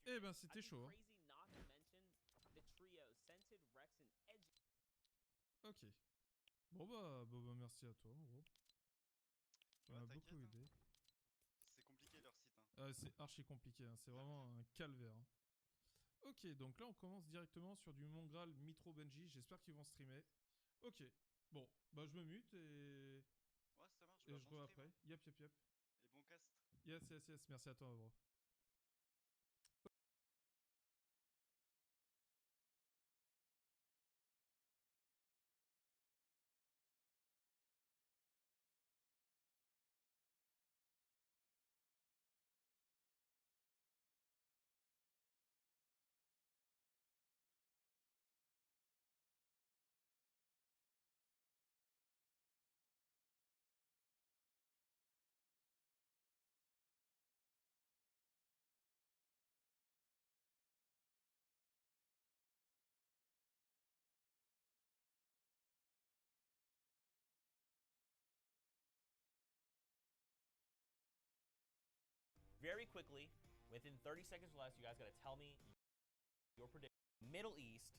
Eh ben, c'était chaud. Hein. Ok. Bon bah, merci à toi, en gros. Ça m'a beaucoup aidé. C'est compliqué leur site. Hein. C'est archi compliqué, hein. C'est vraiment un calvaire. Hein. Ok, donc là on commence directement sur du Mon Graal Mitro Benji. J'espère qu'ils vont streamer. Ok, bon, bah je me mute et. Ouais, ça marche. Et bah, je bon revois stream, après. hein. Yep, yep, yep. Et bon cast. Yes, yes, yes. Merci à toi, bro. Very quickly, within 30 seconds or less, you guys gotta tell me your prediction. Middle East,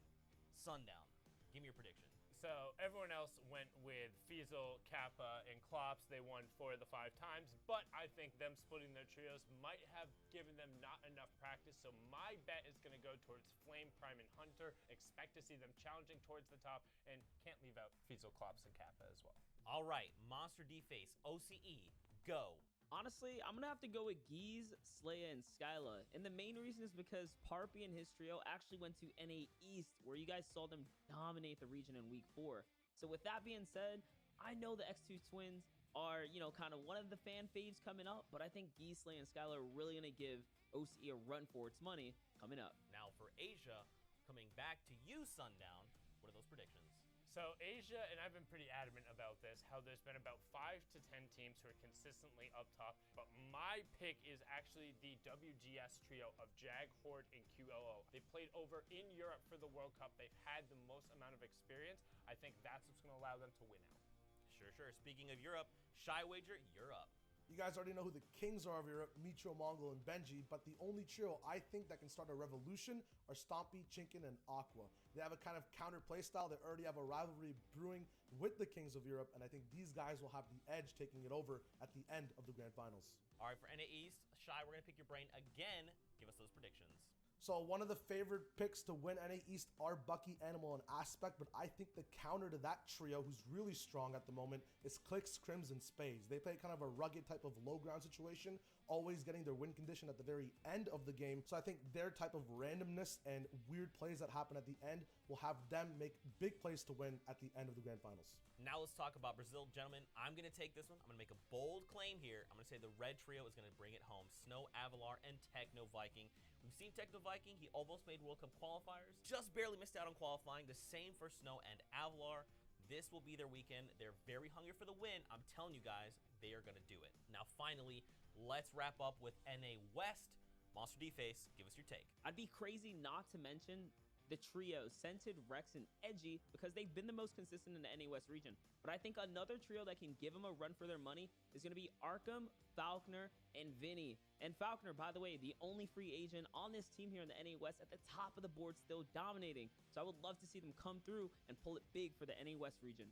Sundown. Give me your prediction. So everyone else went with Fiesel, Kappa, and Klops. They won 4 of the 5 times, but I think them splitting their trios might have given them not enough practice, so my bet is going to go towards Flame, Prime, and Hunter. Expect to see them challenging towards the top, and can't leave out Fiesel, Klops, and Kappa as well. All right, Monster D-Face, OCE, go. Honestly, I'm gonna have to go with Geese, Slaya, and Skyla. And the main reason is because Parpy and his trio actually went to NA East, where you guys saw them dominate the region in week 4. So with that being said, I know the X2 twins are, you know, kind of one of the fan faves coming up, but I think Geese, Slaya, and Skyla are really gonna give OCE a run for its money coming up. Now for Asia, coming back to you, Sundown, what are those predictions? So Asia, and I've been pretty adamant about this, how there's been about 5 to 10 teams who are consistently up top, but my pick is actually the WGS trio of Jag, Horde, and QLO. They played over in Europe for the World Cup. They've had the most amount of experience. I think that's what's going to allow them to win out. Sure. Speaking of Europe, Shy Wager, you're up. You guys already know who the kings are of Europe, Mitro, Mongol, and Benji, but the only trio I think that can start a revolution are Stompy, Chinkin, and Aqua. They have a kind of counter playstyle. They already have a rivalry brewing with the kings of Europe, and I think these guys will have the edge taking it over at the end of the Grand Finals. All right, for NA East, Shy, we're going to pick your brain again. Give us those predictions. So one of the favorite picks to win NA East are Bucky, Animal, and Aspect, but I think the counter to that trio, who's really strong at the moment, is Clicks, Crims, and Spades. They play kind of a rugged type of low ground situation, always getting their win condition at the very end of the game. So I think their type of randomness and weird plays that happen at the end will have them make big plays to win at the end of the Grand Finals. Now let's talk about Brazil. Gentlemen, I'm going to take this one. I'm going to make a bold claim here. I'm going to say the red trio is going to bring it home. Snow, Avalar, and Techno Viking. We've seen Techno Viking. He almost made World Cup qualifiers. Just barely missed out on qualifying. The same for Snow and Avalar. This will be their weekend. They're very hungry for the win. I'm telling you guys, they are going to do it. Now, finally, let's wrap up with NA West. Monster D-Face, give us your take. I'd be crazy not to mention the trio, Scented, Rex, and Edgy, because they've been the most consistent in the NA West region. But I think another trio that can give them a run for their money is going to be Arkham, Falconer, and Vinny. And Falconer, by the way, the only free agent on this team here in the NA West, at the top of the board, still dominating. So I would love to see them come through and pull it big for the NA West region.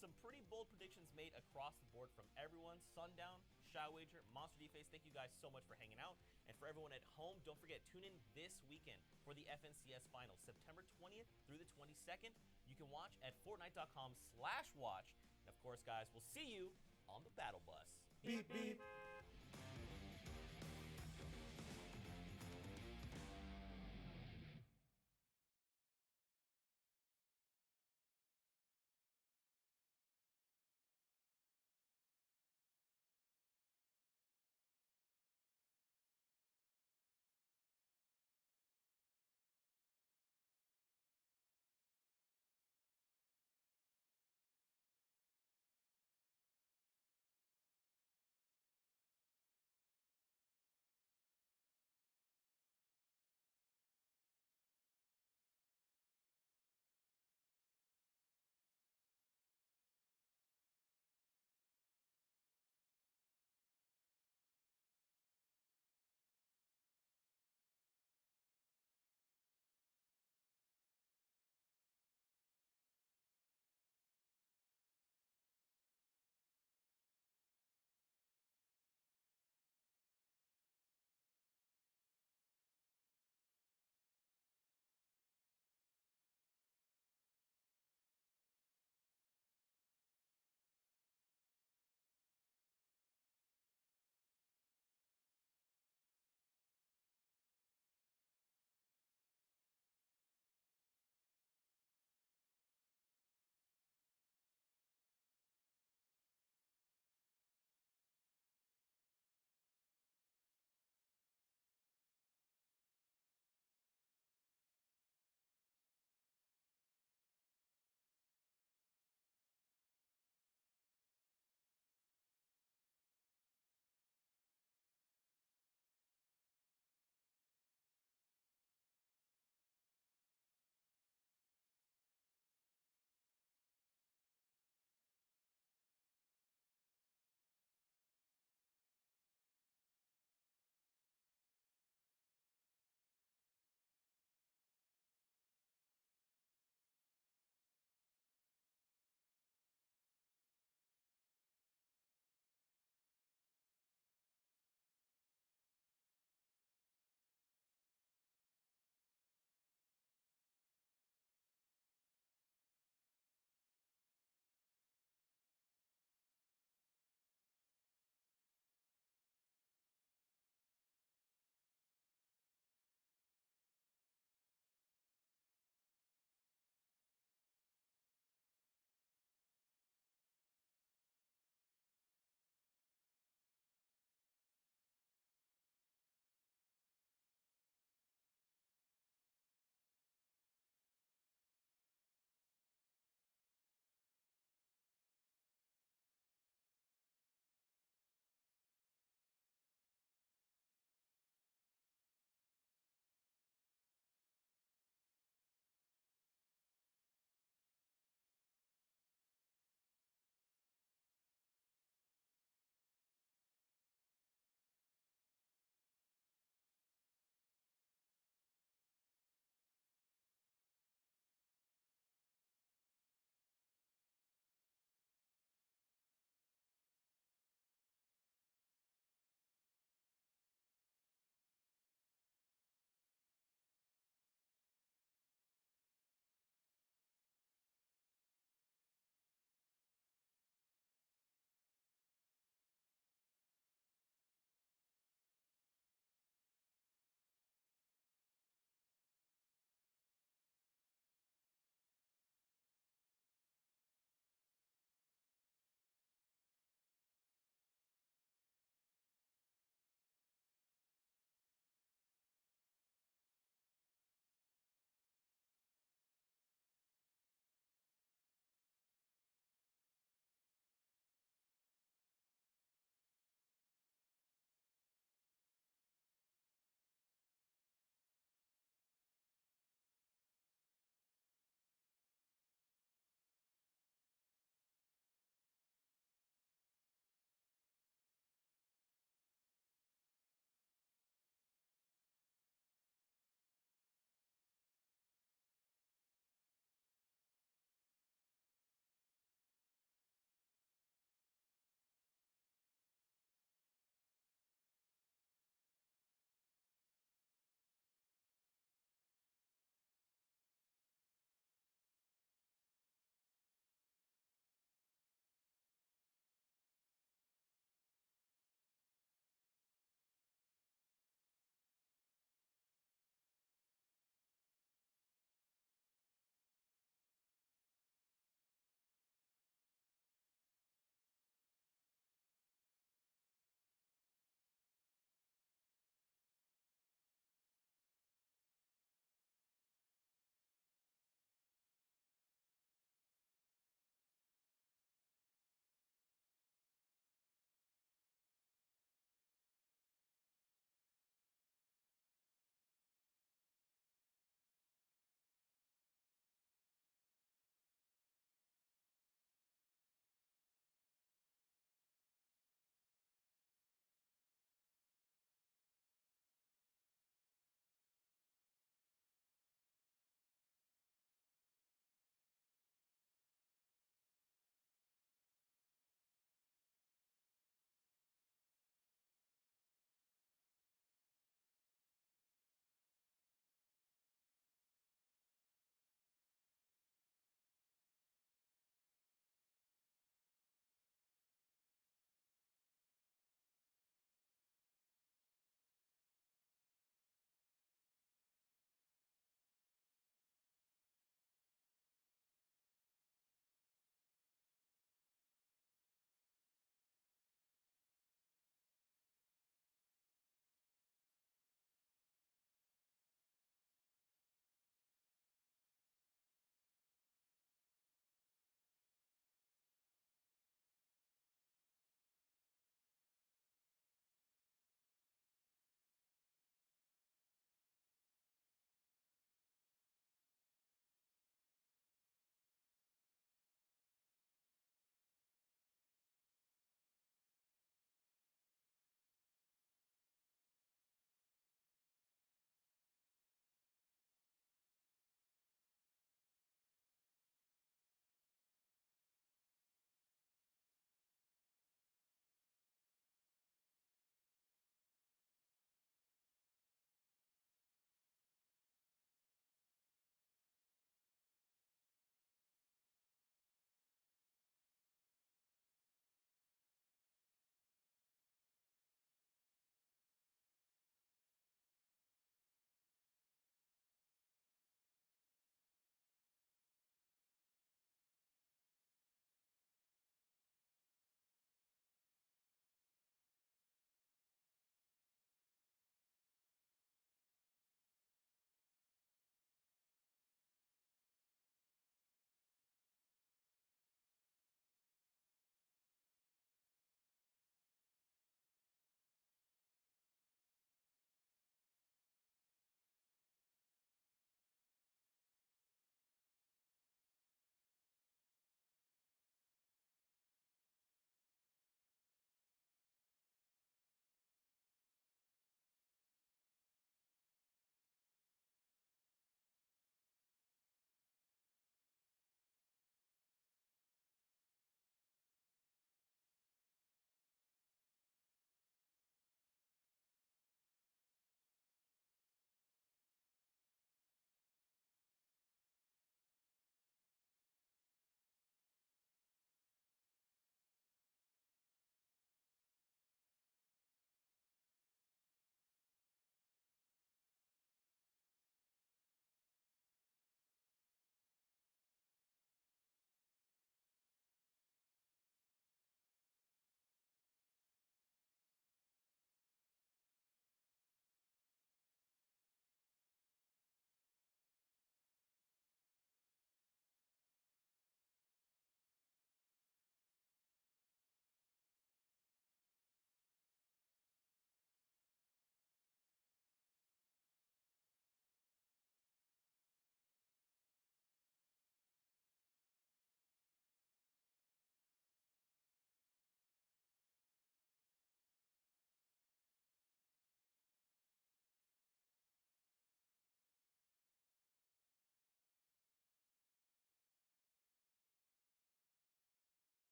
Some pretty bold predictions made across the board from everyone. Sundown, Shy Wager, Monster D-Face, thank you guys so much for hanging out. And for everyone at home, don't forget, tune in this weekend for the FNCS Finals, September 20th through the 22nd. You can watch at Fortnite.com/watch. And of course, guys, we'll see you on the Battle Bus. Beep, beep.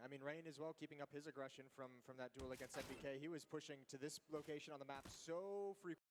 mean, Rain as well, keeping up his aggression from that duel against NBK. He was pushing to this location on the map so frequently.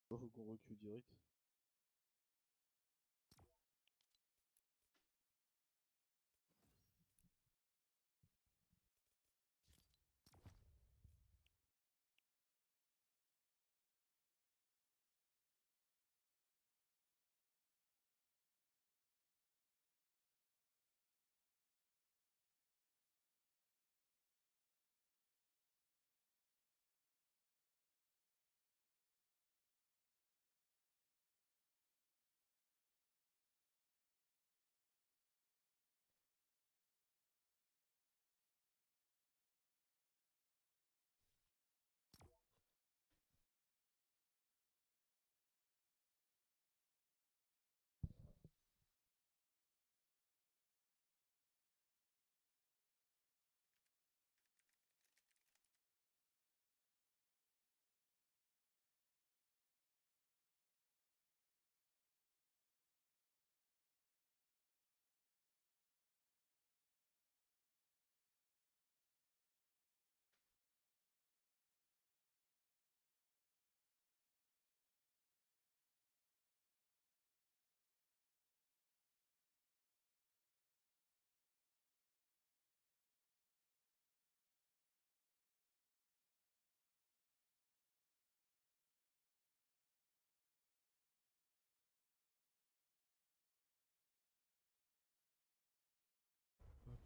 Faut qu'on recule direct.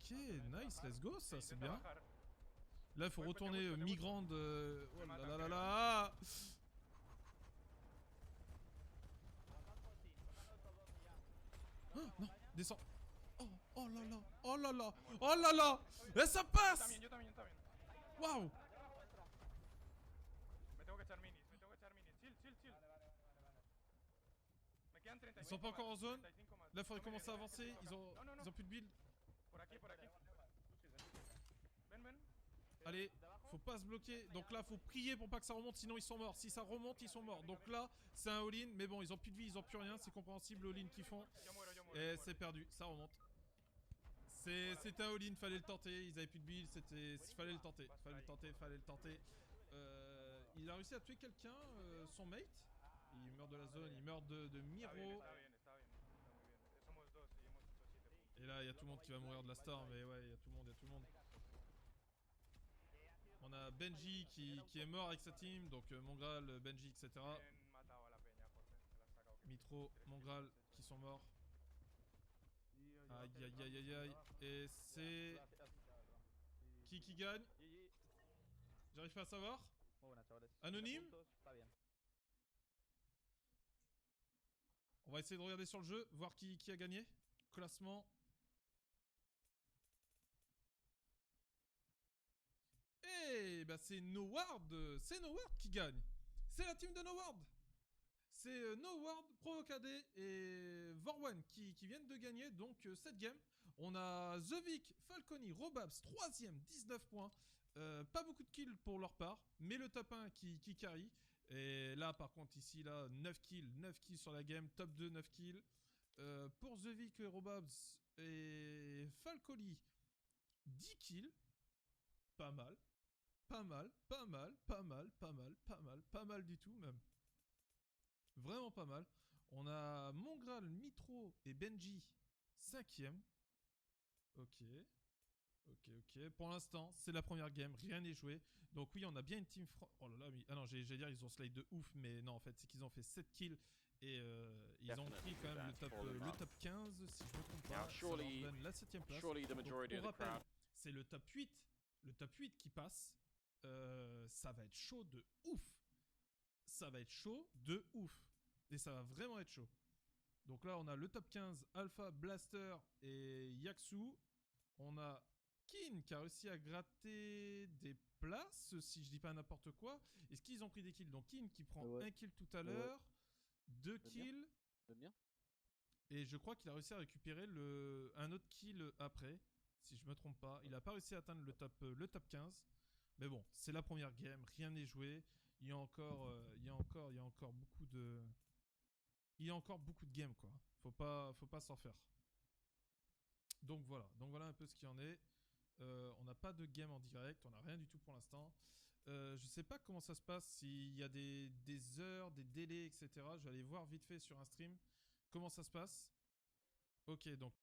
Ok, nice, let's go, ça c'est bien. Là, il faut retourner migrant de... Oh là là là là. Oh, non, descends. Oh, oh là là, oh là là, oh là là. Et ça passe. Waouh. Ils sont pas encore en zone. Là, il faudrait commencer à avancer. Ils ont plus de build. Allez, faut pas se bloquer. Donc là, faut prier pour pas que ça remonte, sinon ils sont morts. Si ça remonte, ils sont morts. Donc là, c'est un all-in. Mais bon, ils ont plus de vie, ils ont plus rien. C'est compréhensible, all-in qu'ils font. Et c'est perdu, ça remonte. C'était un all-in, fallait le tenter. Ils avaient plus de build, fallait le tenter. Fallait le tenter. Il a réussi à tuer quelqu'un, son mate. Il meurt de la zone, il meurt de Miro. Et là, il y a tout le monde qui va mourir de la star. Mais ouais, il y a tout le monde, On a Benji qui est mort avec sa team, donc Mongral, Benji, etc. Mitro, Mongral qui sont morts. Aïe aïe aïe aïe aïe. Et c'est... Qui gagne? J'arrive pas à savoir. Anonyme? On va essayer de regarder sur le jeu, voir qui a gagné. Classement. Eh bah c'est Noward qui gagne. C'est la team de Noward. C'est Noward, Provocade et Vorwan qui viennent de gagner donc cette game. On a The Vic, Falconi, Robabs, 3ème, 19 points. Pas beaucoup de kills pour leur part, mais le top 1 qui carry. Et là par contre ici là 9 kills sur la game, top 2 9 kills. Pour The Vic, Robabs et Falconi 10 kills. Pas mal. Pas mal du tout même. Vraiment pas mal. On a Mongral, Mitro et Benji 5e. Ok. Ok. Pour l'instant, c'est la première game, rien n'est joué. Donc oui, on a bien une team... Oh là là, mais... Ah non, j'allais dire, ils ont slide de ouf, mais non, en fait, c'est qu'ils ont fait 7 kills. Et ils ont pris quand même le top 15, si je ne me trompe pas. Ça leur donne la 7e place. Donc, on rappelle, c'est le top 8. Le top 8 qui passe. Ça va être chaud de ouf. Ça va être chaud de ouf. Et ça va vraiment être chaud. Donc là, on a le top 15, Alpha, Blaster et Yaksu. On a Kin qui a réussi à gratter des places, si je dis pas n'importe quoi. Est-ce qu'ils ont pris des kills? Donc Kin qui prend un kill tout à l'heure, 2 kills. Et je crois qu'il a réussi à récupérer un autre kill après, si je me trompe pas. Il n'a pas réussi à atteindre le top 15. Mais bon, c'est la première game, rien n'est joué. Il y a encore beaucoup de... Il y a encore beaucoup de games, quoi. Faut pas s'en faire. Donc voilà un peu ce qu'il y en est. On n'a pas de game en direct, on n'a rien du tout pour l'instant. Je sais pas comment ça se passe, s'il y a des heures, des délais, etc. Je vais aller voir vite fait sur un stream comment ça se passe. Ok, donc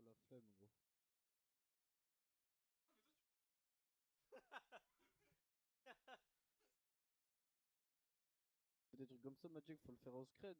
Oh la flemme, gros. Des trucs comme ça, Magic, faut le faire au scred.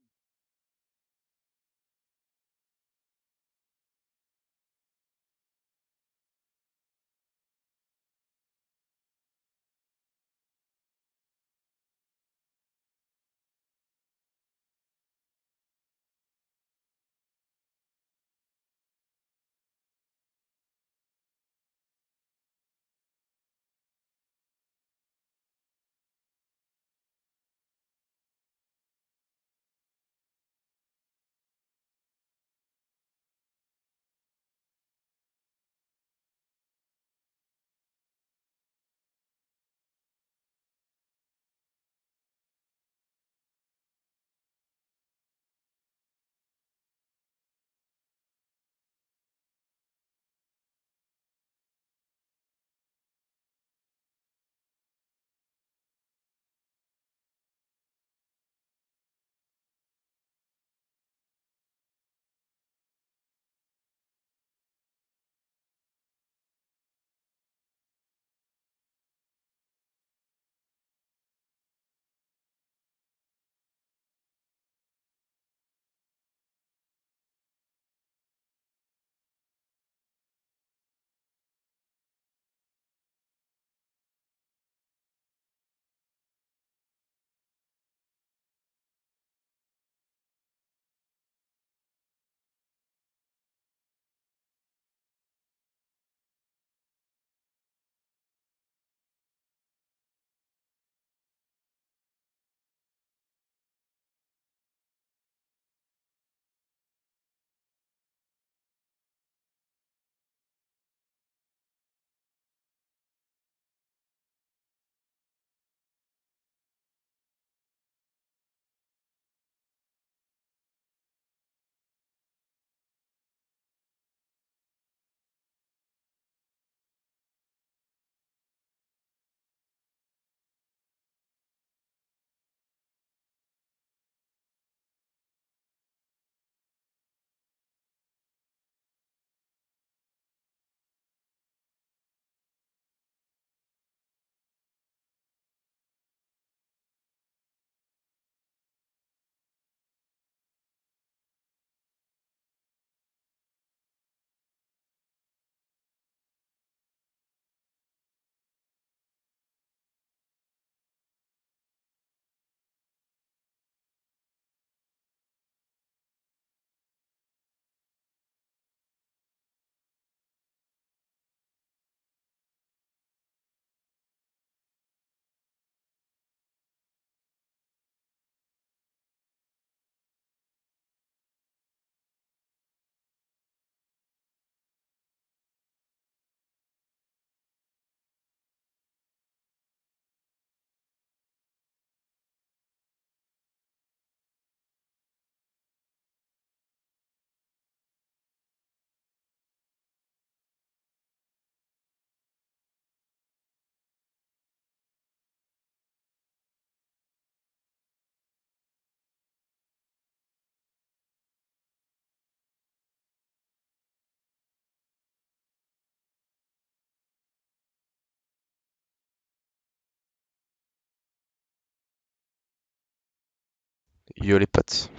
Yo les potes.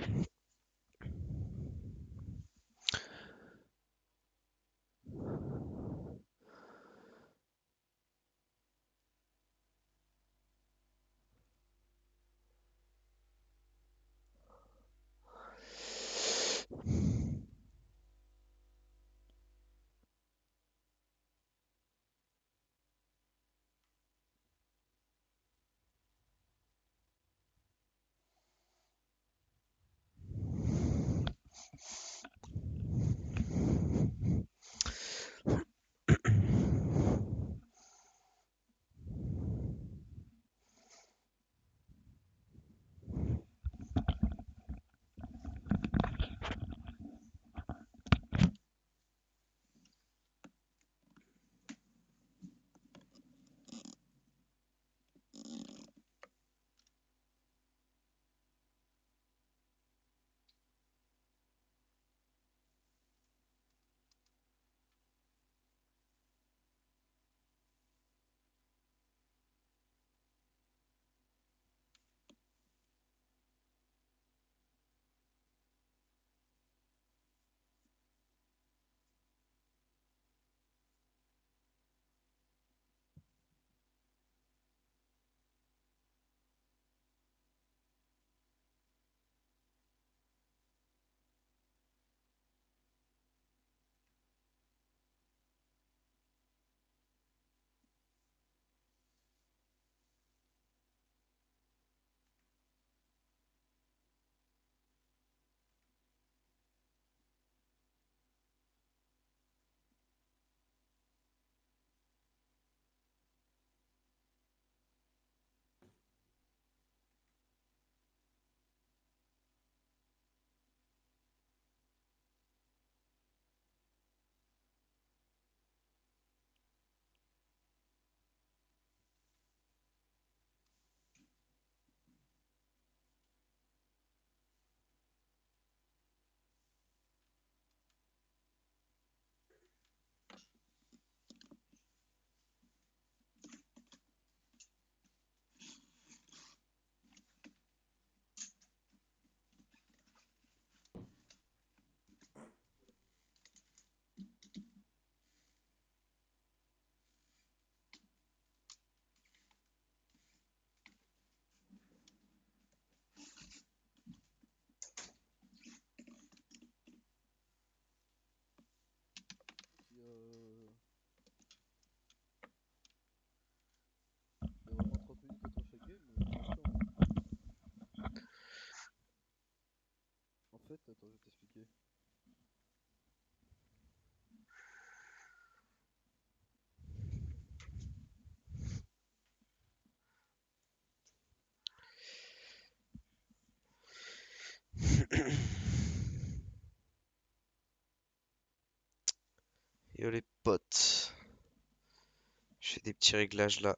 Il y a vraiment 30 minutes entre chaque game, c'est chiant. En fait, attends, je vais t'expliquer. Yo les potes. Je fais des petits réglages là.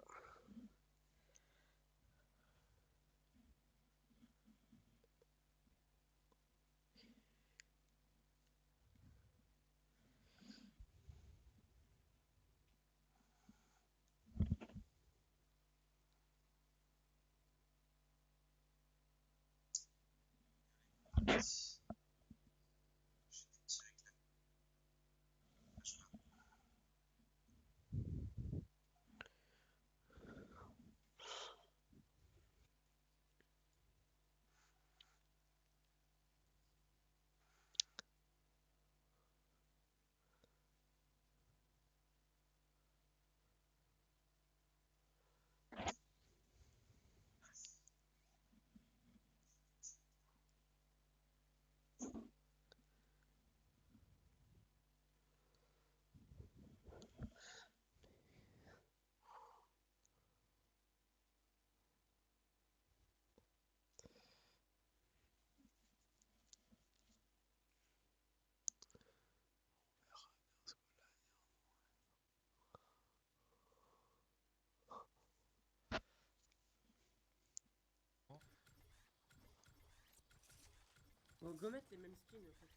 Bon, go mettre les mêmes skins en fait.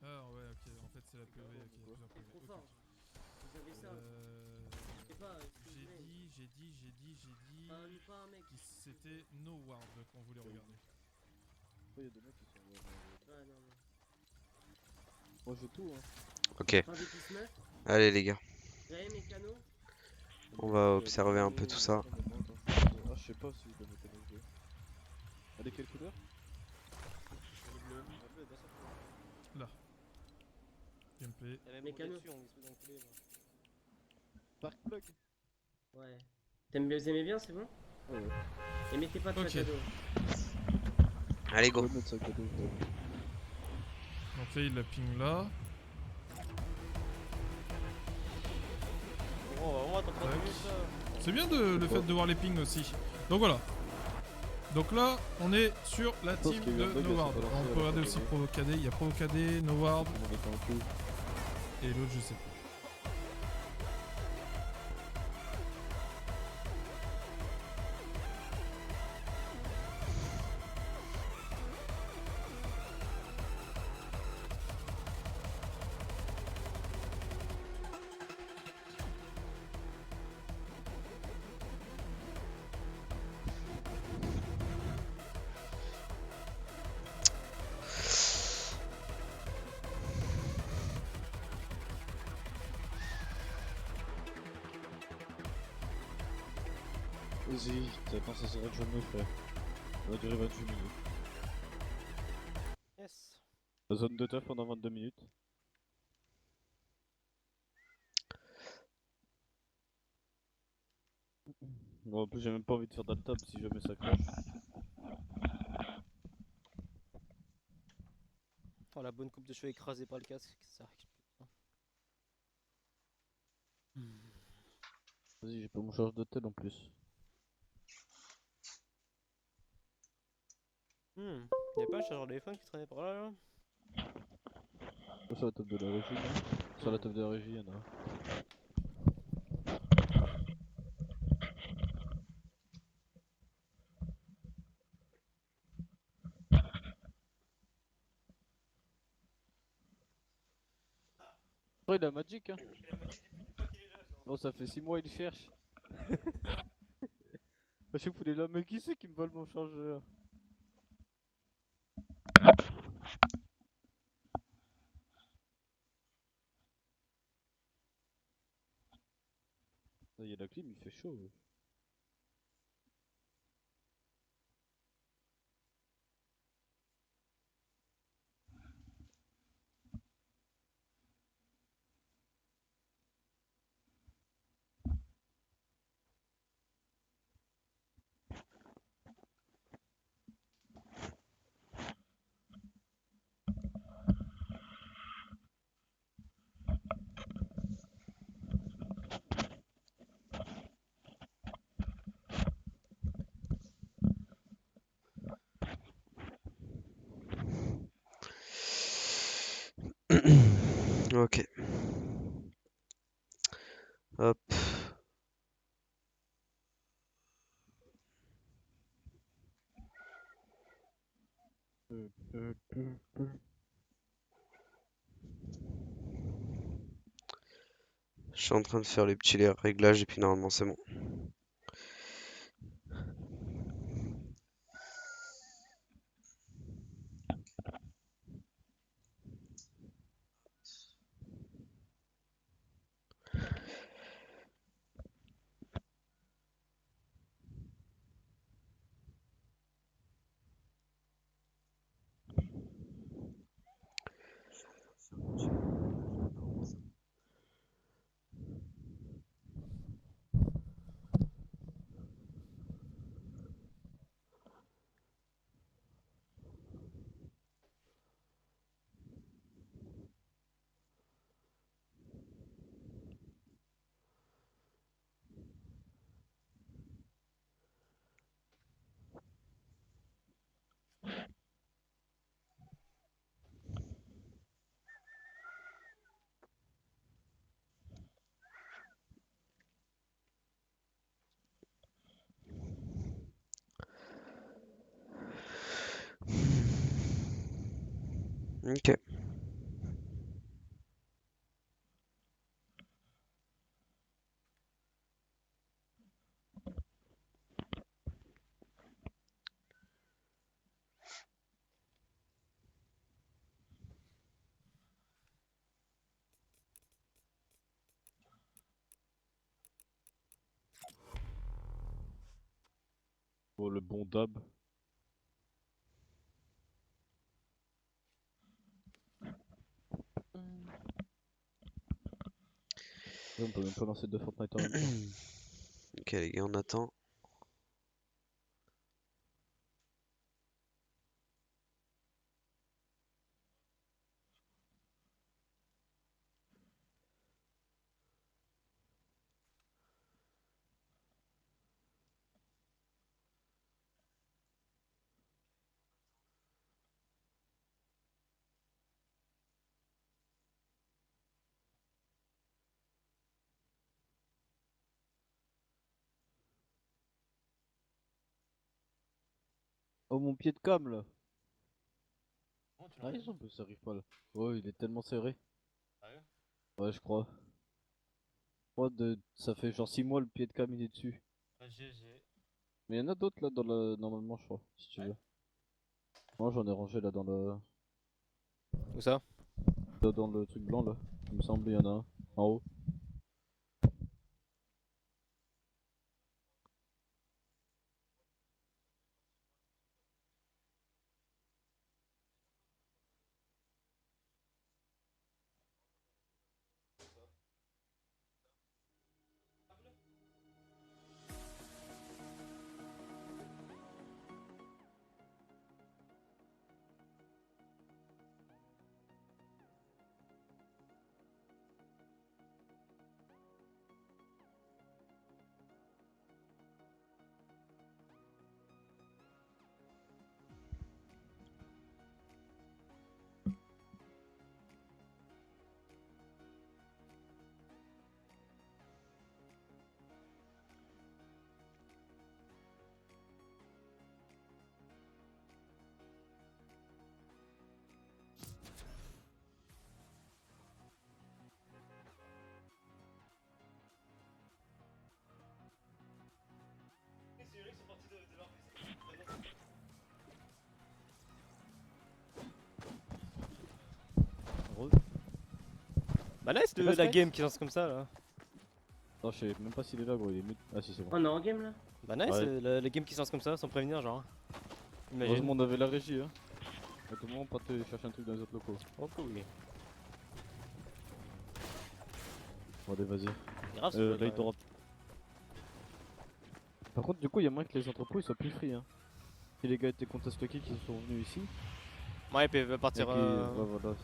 Ah ouais, ok, en fait c'est la POV, ok, il y a plusieurs T'es POV. trop Ok, fort. ok. Vous avez ça. Je sais pas, J'ai dit pas un mec. que c'était No Ward qu'on voulait regarder. fois, il y a des mecs qui sont en Ouais, non, non. Moi, j'ai tout, hein. Ok, 3 v 9. allez les gars, J'avais mécano. on va observer un peu tout ça. Ah, je sais pas si je dois mécano jouer. Allez, quelle couleur? Elle est bleue. Bleu, bien sûr. Là. Gameplay. Même mécano. Dark plug. Ouais. Vous aimez bien, c'est bon? Ouais. Et mettez pas de Ok. sac à dos. Allez Je go. vais mettre ça cadeau. Donc là, il la ping là. Tac. C'est bien le fait de voir les pings aussi. Donc voilà. Donc là, on est sur la pense team qu'il y a eu un de bug, No elle s'est Ward. pas lancée, On elle peut a regarder pas aussi bugué. Provocadé. Il y a Provocadé, No Ward On va mettre en queue. et l'autre, je sais pas. Vas-y, t'attends, ça sera jamais fait. Ça va durer 28 minutes. Yes. La zone de teuf pendant 22 minutes. Bon, en plus, j'ai même pas envie de faire d'altab si jamais ça crash. Oh, la bonne coupe de cheveux écrasée par le casque, ça Vas-y, j'ai pas mon charge de tel en plus. Y'avait pas un chargeur de téléphone qui traînait par là, là? Sur la table de la régie, non? Sur la table de la régie, y'en a. Oh, il a Magic, hein. Bon, ça fait 6 mois il cherche. Je sais que vous voulez là, mais qui c'est qui me vole mon chargeur? Il y a la clim, il fait chaud. Ok. Hop. Je suis en train de faire les petits réglages et puis normalement c'est bon. Ok. Oh, le bon dab. Et on peut même pas lancer deux Fortnite en même temps. Ok les gars, on attend. Oh, mon pied de cam là. Oh, tu Ah, l'as ils ont ça arrive pas là. Oh, il est tellement serré. Sérieux? Ouais, je crois. Ça fait genre 6 mois le pied de cam il est dessus. GG. Mais il y en a d'autres là dans le. Normalement, je crois, si tu Ouais. veux. Moi j'en ai rangé là dans le. Où ça? Là, dans le truc blanc là. Il me semble, il y en a un. En haut. Rose. Bah nice C'est pas la Sky game qui lance comme ça là. Attends, je sais même pas s'il est là, gros. Il est mute. Ah, si, c'est bon. Oh, on est en game là? Bah nice Ouais. la game qui se lance comme ça sans prévenir genre. Imagine. Heureusement, on avait la régie, hein. À tout moment, pas te chercher un truc dans les autres locaux. Oh cool. Bon, allez, vas-y. Grave ce Là, jeu, il quand t'aura. Par contre, du coup, il y a moyen que les entrepôts ils soient plus free, hein. Si les gars étaient contest-stockés qui sont venus ici. même. Ouais, ils peuvent partir, et qui- ouais, voilà.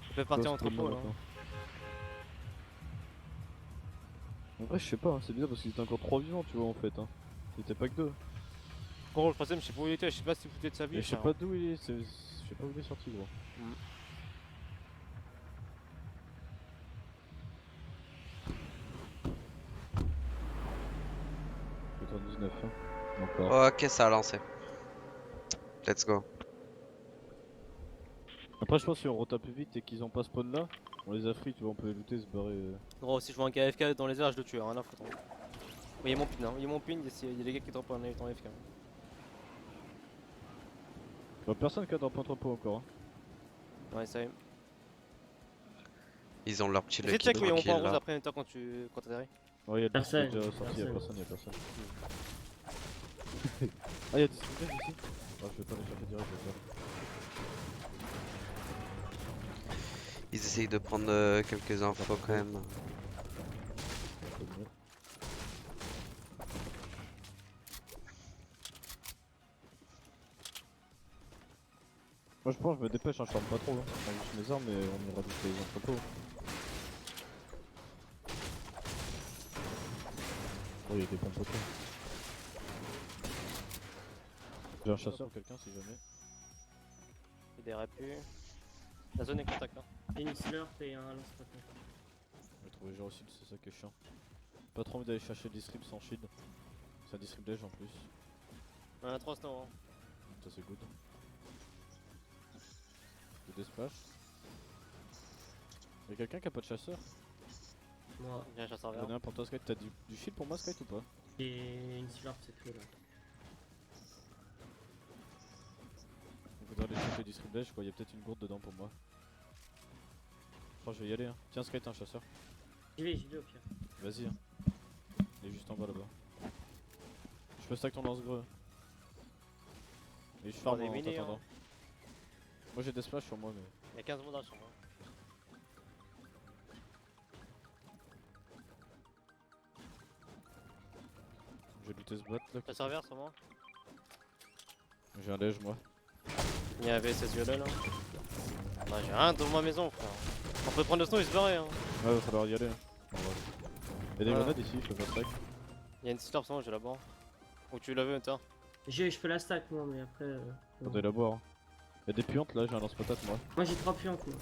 ils peuvent partir en Close entrepôt là. maintenant. En vrai, je sais pas, hein, c'est bizarre parce qu'ils étaient encore 3 vivants, tu vois, en fait. Hein. Ils étaient pas que 2. Gros, le troisième, je sais pas où il était, je sais pas s'il foutait de sa vie. Et je sais frère. pas d'où il est, je sais pas où il est sorti, gros. Mm. Autour de 19, hein. Encore. Ok, ça a lancé. Let's go. Après, je pense que si on retape plus vite et qu'ils ont pas spawn là, on les a free, tu vois, on peut les looter, se barrer. Gros, si je vois un KFK dans les airs, je le tue, rien à foutre. Il y a mon pin, hein. Il y a mon pin, il y a des gars qui drop en AFK. Y'a personne qui a drop entrepôt encore. Hein. Ouais, ça y est. Ils ont leur petit Essaye de lucky check où il y a mon point tranquille rose là. après quand t'atterris. Ouais, y'a Personne, déjà sorti, y'a personne. personne. Ah, y'a des scripters ici. Ah, je vais pas les chercher direct, je vais faire. Ils essayent de prendre quelques infos quand même. Moi je pense que je me dépêche, hein, je farme pas trop. Hein. Je prends juste mes armes et on ira visiter les entrepôts. Oh, il y a des bons poteaux. J'ai un chasseur, quelqu'un si jamais. Il des répus. La zone est contact hein. J'ai une slurp et un lance-roquette. On va trouver genre shield, c'est ça qui est chiant. Pas trop envie d'aller chercher des strips sans shield. C'est un distrib d'edge en plus. On a 3 snow. Hein. Ça c'est good. Des splash. Y'a quelqu'un qui a pas de chasseur? Moi, Il y a un chasseur J'en ai vert. un pour toi Sky, t'as du shield pour moi Sky ou pas? j'ai une slurp, c'est tout là. On faudra aller chercher du distrib d'edge quoi, y'a peut-être une gourde dedans pour moi. Je crois que je vais y aller hein. Tiens Sky t'es un chasseur. J'y vais au pire. Vas-y hein. Il est juste en bas là-bas. Je peux stack ton lance-greux. Et je farm des en mini, t'attendant. hein. Moi j'ai des splash sur moi mais. Il y a 15 mondes sur moi. Je vais looter ce bot là. T'as serveur sur moi. J'ai un lège moi. Il y avait 16 violets là. Bah j'ai rien dans ma maison frère. On peut prendre le snow et se barrer hein. Ouais va falloir y aller. En vrai. Y'a des Voilà. grenades ici, je peux faire stack. Il y a une slurp sur moi, j'ai là-bas. Où tu l'as vu Hunter? Je peux la stack moi, mais après. Faudrait la boire. Y'a des puantes là, j'ai un lance-patate moi. Moi j'ai 3 puantes moi.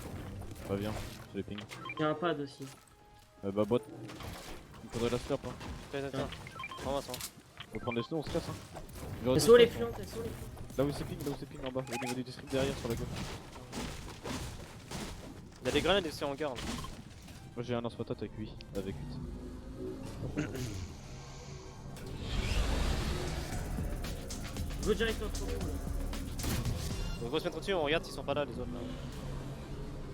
Bah viens, je les ping. J'ai un pad aussi. Bah boîte. Il faudrait la slurp hein. Tiens, ramasse hein. On va prendre les snows, on se casse hein. Elles sont où les puantes? Elles sont où les puantes? Là où c'est ping en bas, au niveau du district derrière sur la gauche. Il y a des grenades ici en garde. Moi j'ai un lance-patate avec 8. Avec 8. Je veux direct entre vous là. Donc on va se mettre au-dessus, on regarde s'ils sont pas là les autres là.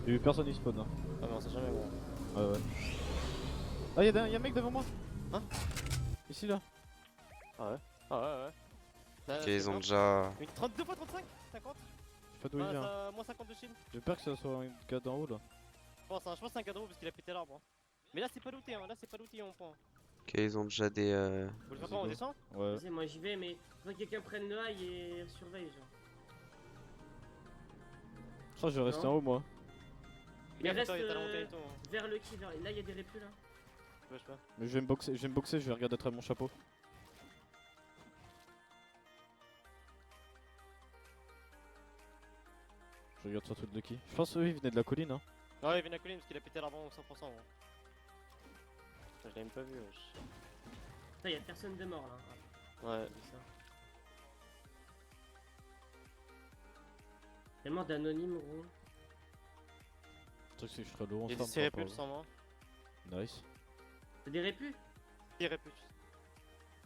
Y'a eu personne qui spawn hein. Ah mais on sait jamais gros. Ouais. Ah y'a un mec devant moi. Hein? Ici là. Ah ouais. Là, Ok, c'est ils ont bon. déjà. Une 32 x 35 50. Je sais pas d'où il vient. Moins 50 de shield. J'ai peur que ça soit un gars d'en haut là. Je pense que c'est un cadeau parce qu'il a pété l'arbre. Hein. Mais là c'est pas looté, hein. Là c'est pas looté on prend. Ok, ils ont déjà des. Vous le faites pas, on descend? Ouais. Vas-y, moi j'y vais, mais faudrait que quelqu'un prenne le high et surveille genre. Je crois que je vais rester Non. en haut moi. Mais Putain, reste il y a ta montée et tout, hein. vers le qui, là il y a des répus là. Je sais pas. Mais je vais me boxer, je vais regarder à travers mon chapeau. Je regarde surtout de Lucky. Je pense que eux ils venaient de la colline hein. Ouais, il vient de la colline parce qu'il a pété l'arbre 100%. Gros. Je l'ai même pas vu. Wesh. Putain, y a personne de mort là. Ouais. C'est ça. Tellement d'anonymes gros. Le truc c'est que je serais lourd en J'ai farm des par rapport répulses à sans moi. eux. Nice. T'as des répus? Des répulses.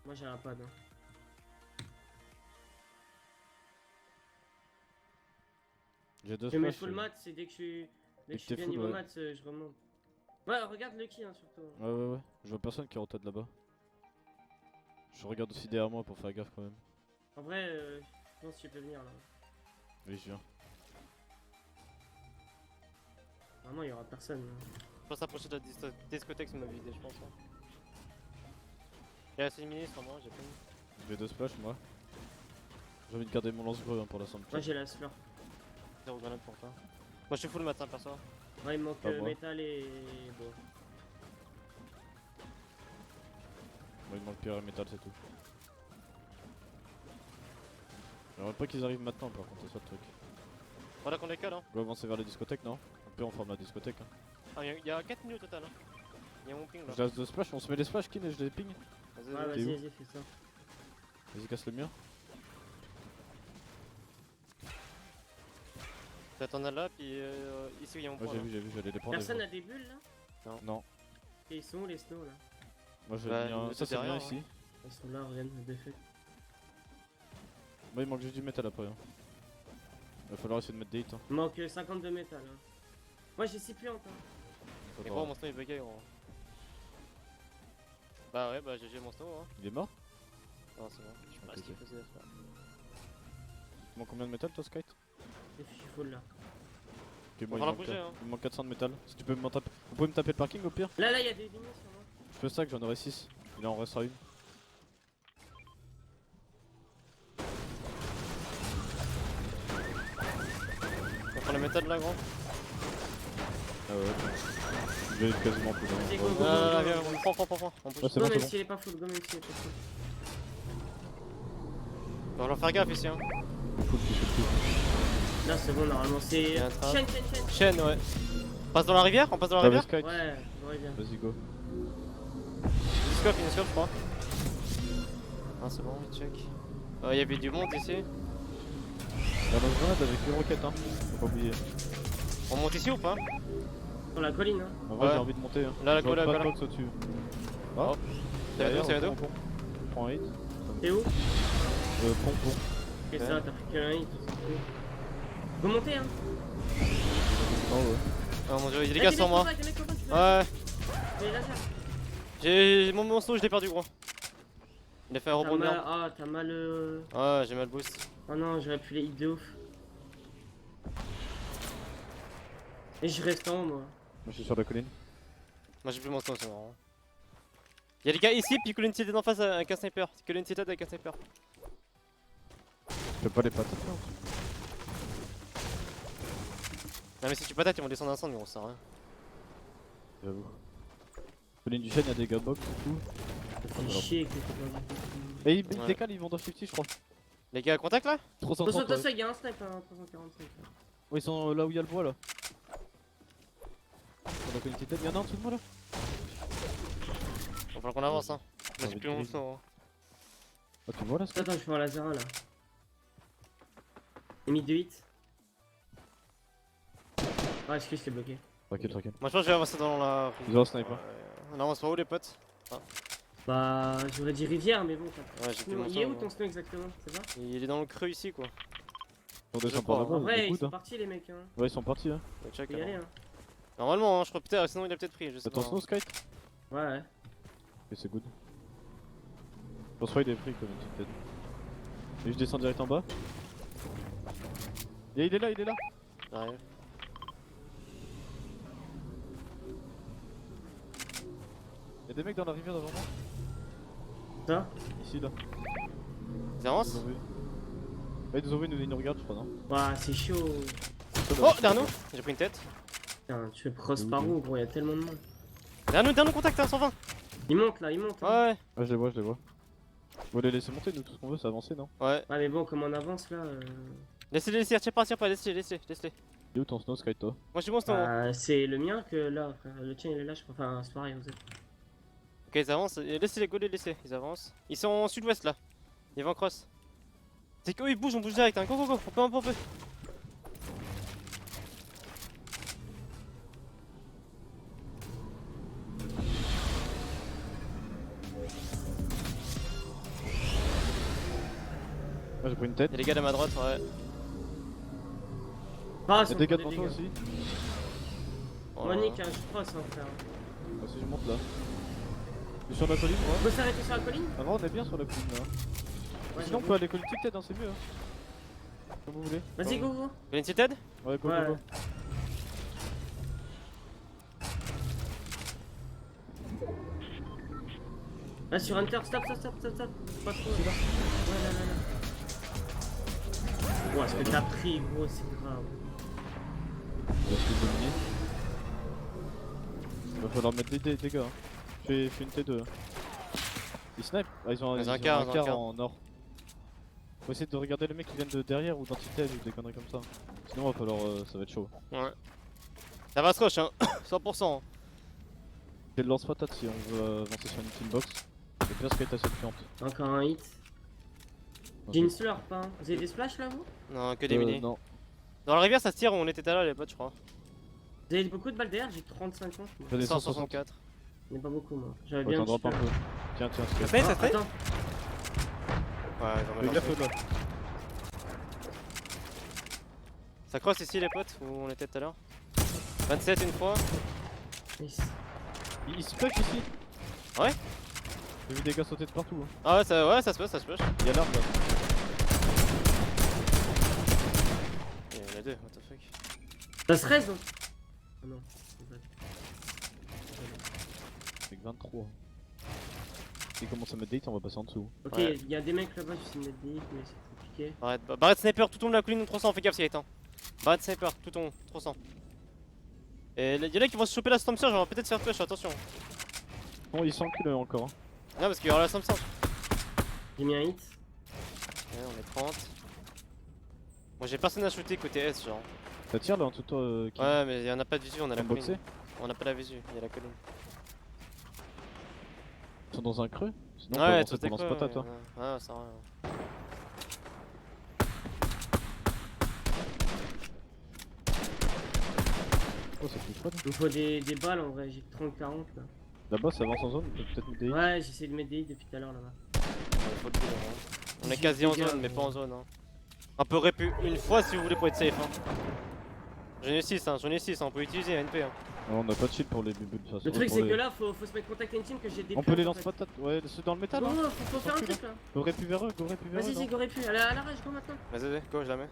Moi j'ai un pad. Hein. J'ai deux Je mets splash. full mat, c'est dès que je suis Dès que bien t'es full, niveau ouais. mat, je remonte. Ouais, regarde le qui hein, surtout. Ouais. Je vois personne qui rotate là-bas. Je regarde aussi derrière moi pour faire gaffe quand même. En vrai, je pense que tu peux venir là. Oui, je viens. Vraiment, il y aura personne. Hein. Je pense s'approcher de la discothèque, ça m'a vidé, je pense. Hein. Il y a 6 minutes sur moi, j'ai pas mis. J'ai deux splash moi. J'ai envie de garder mon lance-greu hein, pour la somme. Moi j'ai la slurp. 0 grenade pour toi. Moi je suis full matin perso. Ouais, il me manque Pas moi. métal et bon. Moi il me manque pierre et métal c'est tout. J'aimerais pas qu'ils arrivent maintenant par contre, c'est ça le truc. Voilà qu'on décolle hein. On doit avancer vers la discothèque non? On peut en forme la discothèque hein. Ah, il y a 4 minutes au total. Hein. Il y a mon ping là. Je laisse deux splash, on se met les splash Kin et je les ping. Vas-y, Ouais, T'es où? vas-y, fais ça. Vas-y casse le mur. T'attends là, puis ici il y a mon Ouais point. j'ai vu, j'allais les prendre. Personne les a des bulles là? Non. Et ils sont où les snows là? Moi j'ai Bah, mis un. nous, Ça c'est c'est bien derrière, ici. Ils sont là, rien de défait. Moi il manque juste du métal après. Hein. Il va falloir essayer de mettre des hits. Hein. Il manque 52 métal. Hein. Moi j'ai 6 puantes. Hein. Faut Et voir. gros, mon snow il bugait gros. Bah ouais, bah GG mon snow hein. Il est mort? Non, c'est bon. Je sais pas Ok, ce qu'il ok. faisait ça. Tu manques combien de métal toi Skite? Je suis full là. Ok, On moi va il la manque, bouger, hein. il me manque 400 de métal. Si tu peux m'en taper. Vous pouvez me taper le parking au pire? Là, il y a des lignes sur moi. Je fais ça que j'en aurai 6. Il en restera une. On prend le métal là gros. Ah ouais. Je vais quasiment full. Vas-y, Hein. go, go, go, Ah, go, viens, go. prends. On Ouais, bouge. c'est Go bon, c'est même bon. s'il est pas full, go même s'il est pas full. On va leur faire gaffe ici hein. Full, full. Là c'est bon, normalement c'est. Il y a un trap. Chaîne. Chaîne, ouais. On passe dans la rivière? On passe dans la rivière? Skite. Ouais, j'aurais bien. Vas-y go. Une scope, je crois. Ah, c'est bon, il check. Il y avait du monde ici. La lance-grenade avec une roquette hein. Faut pas oublier. On monte ici ou pas? Sur la colline, hein. En vrai Ouais. j'ai envie de monter hein. Là, la Je vois colle, pas la de colle. box au-dessus. C'est Derrière, la dos. pont. Prends un hit. T'es où? Pont. Ok, ça, t'as pris qu'un hit. Faut monter, hein. Oh ouais. Oh mon dieu, il y a des Eh, gars mecs sans moi. combats, des mecs combats, tu peux- Ouais, J'ai les lasers. j'ai mon snow, je l'ai perdu gros. Il a fait un rebond de merde. Ah, t'as mal. Ouais, j'ai mal boost. Oh non, j'aurais pu les hit de ouf. Et je reste en haut, moi. Moi je suis sur la colline. Moi j'ai plus mon temps, c'est marrant. Y'a les gars ici, puis Colin City d'en face avec un sniper. Colin City avec un sniper. Je fais pas les patates là. Non mais si tu patates, ils vont descendre ensemble, mais on sert à rien. J'avoue. Colline du chêne, y'a des gars box et tout. Ça fait chier que t'es pas. Et ils Ouais. décalent, ils vont dans 50 je crois. Les gars, contact là? 330. Attention, il y a un sniper, hein, 345. Ouais, ils sont là où il y a le bois là. Sur la colline tête, y'en a un en dessous de moi là. Va falloir qu'on avance hein. Moi j'ai plus mon sang. Ah, tu vois là Attends, je fais un laser là. Et mis de 8. Ah, excuse, je t'ai bloqué. Tranquille, tranquille. Moi je pense que je vais avancer dans la. Ils ont un sniper. On avance pas où les potes? Bah, j'aurais dit rivière, mais bon, Ouais, j'ai plus mon il est sang, où moi. ton snow exactement? C'est ça? Il est dans le creux ici quoi. On descend crois, par là-bas, En vrai, ils écoute, sont hein. partis les mecs, hein. Ouais, ils sont partis hein. Ouais, check, Faut y aller, alors. hein. Normalement, hein, je crois peut-être, sinon il a peut-être pris. Je sais T'as ton pas. snow Skype? Ouais. Ok, c'est good. Je pense pas qu'il est pris comme une petite tête. Et je descends direct en bas. Et il est là, il est là. J'arrive. Y'a des mecs dans la rivière devant moi. Ça? Ici là. Ils avancent? Ils nous ont vu. Ouais, ils nous ont vu, ils nous regardent, je crois, non? Bah, c'est chaud. Oh, derrière nous! J'ai pris une tête. Putain, tu fais cross par où, gros? Y'a tellement de monde. Derrière nous, contact, hein, 120! Il monte là, il monte. Hein. Ouais, Ouais, je les vois, je les vois. Faut les laisser monter, nous, tout ce qu'on veut, c'est avancer, non? ouais. Ouais, mais bon, comme on avance là. Laissez-les, tire pas, laissez-les. Il est où ton snow Sky, toi? Moi j'ai mon stand. Bah, c'est le mien que là, frère. Le tien il est là, je crois. Enfin, c'est pareil, vous êtes. Ok, ils avancent. Laissez-les go, ils avancent. Ils sont en sud-ouest là. Ils vont en cross. C'est que eux ils bougent, on bouge direct. Hein. Go, on peut. Ah, j'ai pris une tête. Y'a les gars de ma droite, ouais. Ah, Y'a des gars devant toi aussi. Oh, Monique, hein, je cross, hein, frère. Moi aussi, je monte là. Je suis sur la colline, moi. On peut s'arrêter sur la colline? Ah non, on est bien sur la colline là. Ouais, Sinon, on peut aller colline tête, hein, c'est mieux. Hein. Comme vous voulez. Vas-y, go. Colin Tilted? Ouais, go. Là, sur Hunter, stop. Pas trop. Ouais, là. Ouais, ce que t'as pris, gros, c'est grave. Il va falloir mettre des dégâts. Hein. Je fais une T2. Hein. Ils snipe. Ah, ils ont un quart en or. Faut essayer de regarder les mecs qui viennent de derrière ou d'entité ou des conneries comme ça. Sinon, va falloir. Ça va être chaud. Ouais. Ça va se rush, hein. 100%. C'est le lance-patate si on veut avancer sur une team box. C'est bien ce qui est assez puante. Encore un hit. J'ai une slurp, hein. Vous avez des splash là, vous? Non, que des mini. Non. Dans la rivière, ça se tire où on était tout à l'heure, les potes, je crois. Vous avez beaucoup de balles d'air? J'ai 35 ans. J'en ai 164. Il n'y a pas beaucoup, moi. J'avais Ouais, bien t'en drop un peu. Tiens, Ça c'est fait, ça fait? Attends. Ouais, ils Fais ont gaffe là. Ça crosse ici, les potes, où on était tout à l'heure. 27 une fois. Nice. Il se push ici. Ouais? J'ai vu des gars sauter de partout. Hein. Ah ouais, ça se push. Il y a l'arme là. Il y en a deux, what the fuck. Ça se reste donc? Ah non. Avec 23. S'il commence à mettre des hits, on va passer en dessous. Ok, Ouais. il y a des mecs là-bas, je sais mettre des hits, mais c'est compliqué. Barrette sniper tout au long de la colline 300, fais gaffe s'il y a Barrette sniper tout au long 300. Et y'en a qui vont se choper la stomp surge, on va peut-être se faire push, attention. Bon, il s'encule encore. Hein. Non, parce qu'il y aura la stomp surge. J'ai mis un hit. Ouais, on est 30. Moi j'ai personne à shooter côté S, genre. Ça tire là en dessous de toi. Qui... Ouais, mais y'en a pas de visu, on a la boxé. colline. On a pas la visu, il y a la colline. Ils sont dans un creux. Sinon, Ouais, on tout peut avancer pendant ce patate, toi. Ouais, ça va. Oh, c'est plus fun. Il me faut des balles en vrai, j'ai 30-40 là. Là-bas, ça avance en zone, on peut peut-être mettre des hits. Ouais, j'essaie de mettre des hits depuis tout à l'heure là-bas. Faut le dire, hein. On est quasi en zone, mais pas en zone. Hein. Un peu répu une fois si vous voulez pour être safe. Hein. J'en ai 6, on peut utiliser NP. Hein. On a pas de shield pour les bubbles de toute façon. Le truc Pour c'est les- que là faut se mettre contact team que j'ai des On peut les lancer patates, ouais, ceux dans le métal. Non, hein. faut faire un truc là. Go répu vers eux, go répu vers eux. Vas-y, non go répu, à la rage, go maintenant. Vas-y, go, je la mets.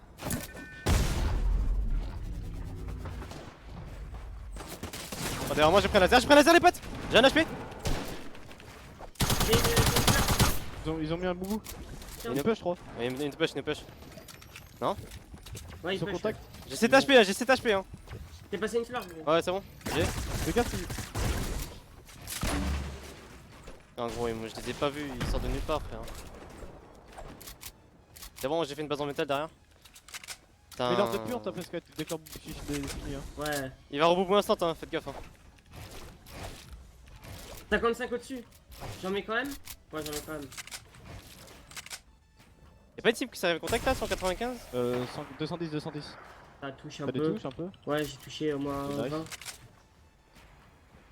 Oh, derrière moi, j'ai pris un laser, les potes. J'ai un HP. J'ai une Ils ont mis un boubou. Tiens. Une push, je crois. Une push. Non? Ouais, Ils sont push. contact. J'ai 7 HP, hein, j'ai 7 HP. Hein. T'es passé une fleur, gros. Ouais, c'est bon. J'ai. Fais gaffe, Non, gros, moi je les ai pas vus, ils sortent de nulle part, frère. C'est bon, j'ai fait une base en métal derrière. Fais l'heure de pure, t'as presque dès que les fini. Hein. Ouais. Il va reboubou instant, hein, faites gaffe. Hein. 55 au-dessus. J'en mets quand même? Ouais, j'en mets quand même. Y'a pas une team qui s'arrive contact là, 195? 210. Ça touche un T'as des peu. touches un peu? Ouais, j'ai touché au moins Nice. 20.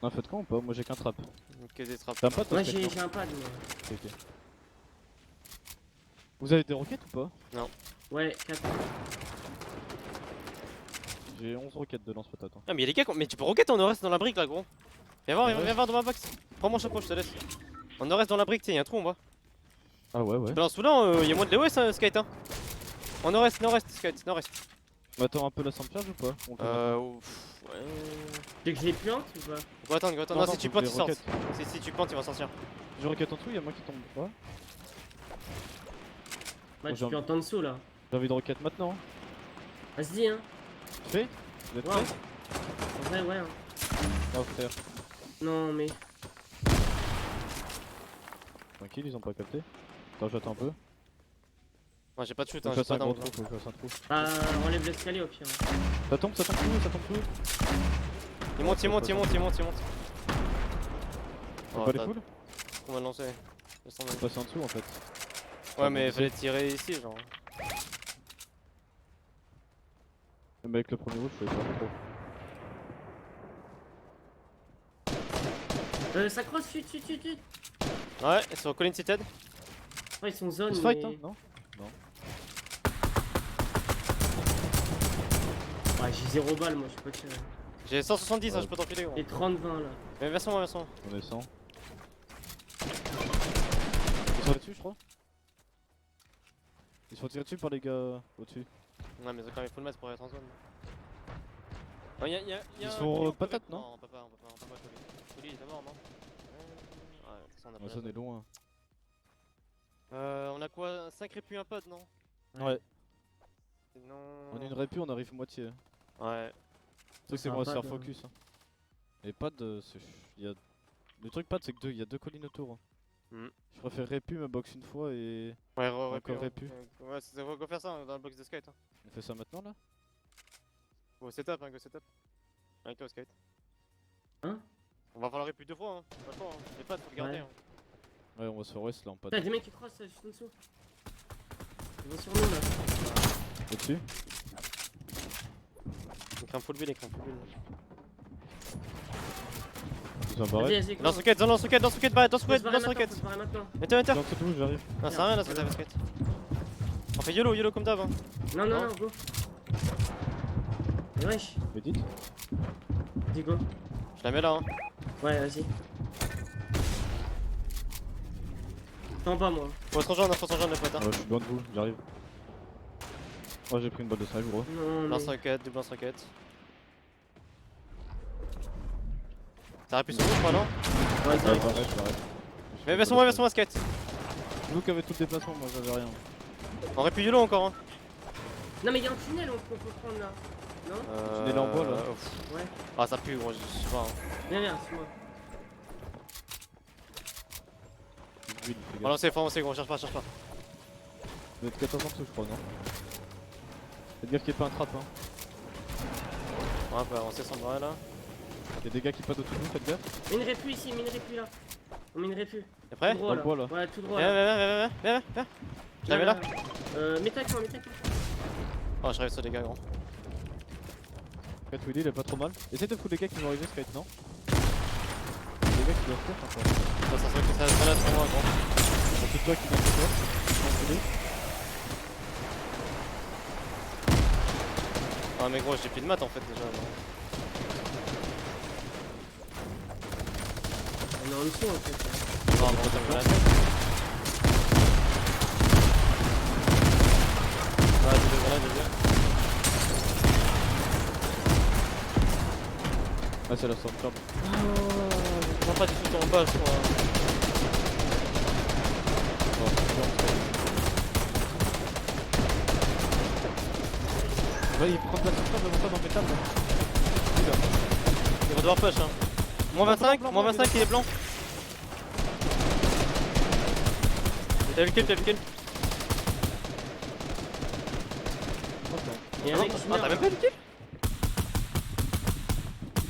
On a fait de quoi ou pas? Moi j'ai qu'un trap. Que des trappes. T'as un pad toi? Ouais, Skate, non j'ai un pad, moi. Ok. Vous avez des roquettes ou pas? Non. Ouais, 4. J'ai 11 roquettes de lance-patate. Hein. Ah, mais y'a les gars, mais tu peux rocket en reste dans la brique là, gros. Viens voir, viens voir dans ma box. Prends mon chapeau, je te laisse. On reste dans la brique, tiens, y'a un trou en bas. Ah ouais. Tu balances tout là, y'a moins de l'OS, hein, Skate. Hein. On nord-est, Skate, nord-est. On attend un peu la samplage ou pas? On le fait maintenant. Ouais. Tu veux que je les plante ou pas? Go attendre. Non, Non, si tu faut plantes, des ils sortent. roquettes. Si tu plantes, ils vont sortir. J'ai roquette en dessous, y'a moi qui tombe. Ouais. Ouais, j'ai tu peux en dessous là. J'ai envie de roquette maintenant. Vas-y, hein. Tu fais? Vous êtes Ouais. prêts? En vrai, ouais. Hein. Oh frère. Non, mais. Tranquille, ils ont pas capté. Attends, j'attends un peu. Moi j'ai pas de shoot, Faut hein, que je j'ai fasse pas un gros d'arme. trou, faut que je fasse un trou. Bah, enlève l'escalier au pire. Ça tombe tout, ça tombe tout. Il monte. On pas les poules? On va le lancer. Laisse tomber. On passe en dessous en fait. Ouais, mais il fallait tirer ici, genre. Même avec le premier wood, je pouvais pas trop. Ça crosse, chut. Ouais, ils sont Colin Seated. Ouais, ils sont zone. Ils se fight, mais... hein? Non? Ouais, j'ai 0 balles, moi, je peux pas tirer. J'ai 170, Ouais. hein, je peux t'enfiler, gros. Et 30-20 là. Mais version. On est 100. Ils sont dessus, je crois. Ils se font tirer dessus par les gars au-dessus. Ouais, mais ils ont quand même full mass pour être en zone. Oh, y'a Ils sont un patates, non? Non, on peut pas Colin. Colin, il est mort, non? Ouais, de toute façon, on a La pas zone est loin. On a quoi? 5 répus, un pod, non? Ouais. Sinon. On a une répu, on arrive moitié. Ouais. Le truc, c'est C'est qu'on va se un faire pad, focus. Hein. Et pad, y a... Le truc pad, c'est que il y a 2 collines autour. Hmm. Je préfère répu, me box une fois et. Ouais, Encore répu. Ouais, c'est faut faire ça dans le box de skate. Hein. On fait ça maintenant là? Go setup, go setup. Avec toi, skate. Hein? On va falloir répu 2 fois, hein. Pas le choix, hein. Les pads, faut le garder. Ouais. Hein. Ouais, on va se faire west là en pad. Putain, des mecs qui crossent juste en dessous. Ils vont sur nous là. Au-dessus? Il craint full build, Ils ont barré. Vas-y, Lance roquette, lance roquette, barrette, lance roquette. Faut se barrer maintenant. Mettez. Dans ce tout, j'arrive. Non, c'est rien là, ce que t'as fait skate. On fait YOLO comme d'hab. Hein. Non, go. Wesh, Edit. dis go. Je la mets là. Hein. Ouais, vas-y. T'en bas, moi. Faut être en jaune, les potes. Hein. Ouais, je suis loin de vous, j'arrive. Oh, j'ai pris une balle de snipe, gros. Non, Lance mais. roquette, double lance roquette. T'as répu sur vous, je crois, non? Ouais, Ouais, t'arrives. j'arrête. Mais version-moi, skate. C'est vous qui avez tout le déplacement, moi j'avais rien. On répu YOLO encore. Hein. Non, mais y'a un tunnel qu'on peut prendre là. Non? Tunnel en bois, là. Ouais. Ah, ça pue, gros, je sais pas. Hein. Viens, c'est moi. Build, les On gars. lance, foncez, gros, cherche pas. Vous êtes 14 en dessous, je crois, non? Faites gaffe qu'il n'y ait pas un trap, hein. Ouais, on peut avancer sans bras là. Y'a des gars qui passent au-dessus de nous, faites gaffe. Mets une répu ici, mets une répu là. On met une répu. T'es prêt? Tout droit, Dans le bois, là. Ouais, tout droit là. Viens. Je la mets là. Mets-toi avec moi. Oh, je rêve sur les gars, gros. Cat Willy, il est pas trop mal. Essaye de foutre les gars qui vont arriver, Skate, non? Les gars qui doivent faire encore. Ça serait que ça reste là sur moi, gros. C'est toi qui viens de toi. Enculé. Ah, mais gros, j'ai plus de maths en fait déjà. Non. On est en dessous en fait. Non, on va taper la tête. Ouais, j'ai vu, j'ai vu. Ah, c'est la sauvegarde. Je vois pas du tout en bas, je crois. Ouais, il prend de la sauvegarde, mais pas dans le métal. Il va devoir push, hein. Moins 25, moins 25, il est blanc. T'as le kill, t'as le kill. Il y a un mec qui Ah, t'as même pas le kill?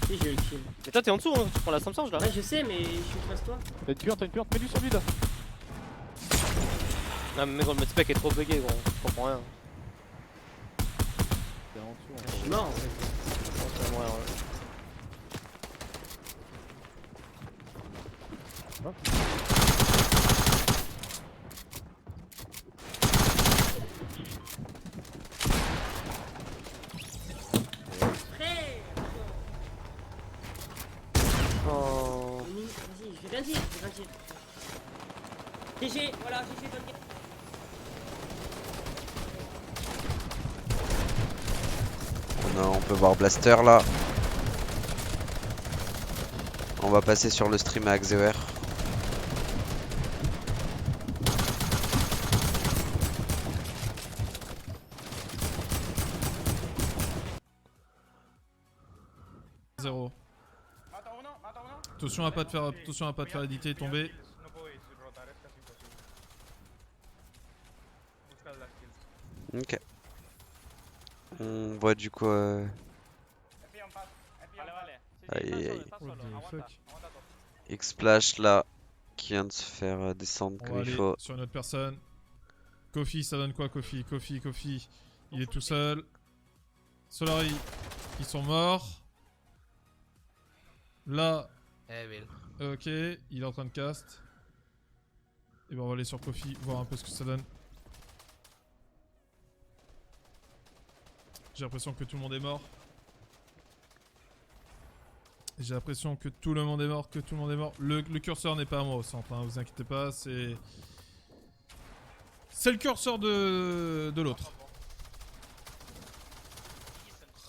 Si, j'ai eu le kill. Mais toi, t'es en dessous, hein. Tu prends la Samsung là. Ouais, je sais, mais je suis face toi. T'as une puante, mets-lui sur lui là. Non, mais gros, le spec est trop bugué, gros. Je comprends rien. T'es en dessous. Je suis mort en fait. Ouais, ouais. Oh. Vas-y, je vais rien dire, GG, voilà, GG, bonne game. Non, on peut voir Blaster là. On va passer sur le stream à Axewer. Zéro. Attention à pas te faire éditer et tomber. Ok. On voit du coup. Aïe aïe. X-Splash là qui vient de se faire descendre On va comme il aller faut. sur une autre personne. Kofi, ça donne quoi Kofi? Kofi. Il est tout seul. Solari, ils sont morts. Là. Ok, il est en train de cast. Et ben on va aller sur Kofi, voir un peu ce que ça donne. J'ai l'impression que tout le monde est mort. J'ai l'impression que tout le monde est mort, Le curseur n'est pas à moi au centre, hein, vous inquiétez pas, c'est... C'est le curseur de l'autre.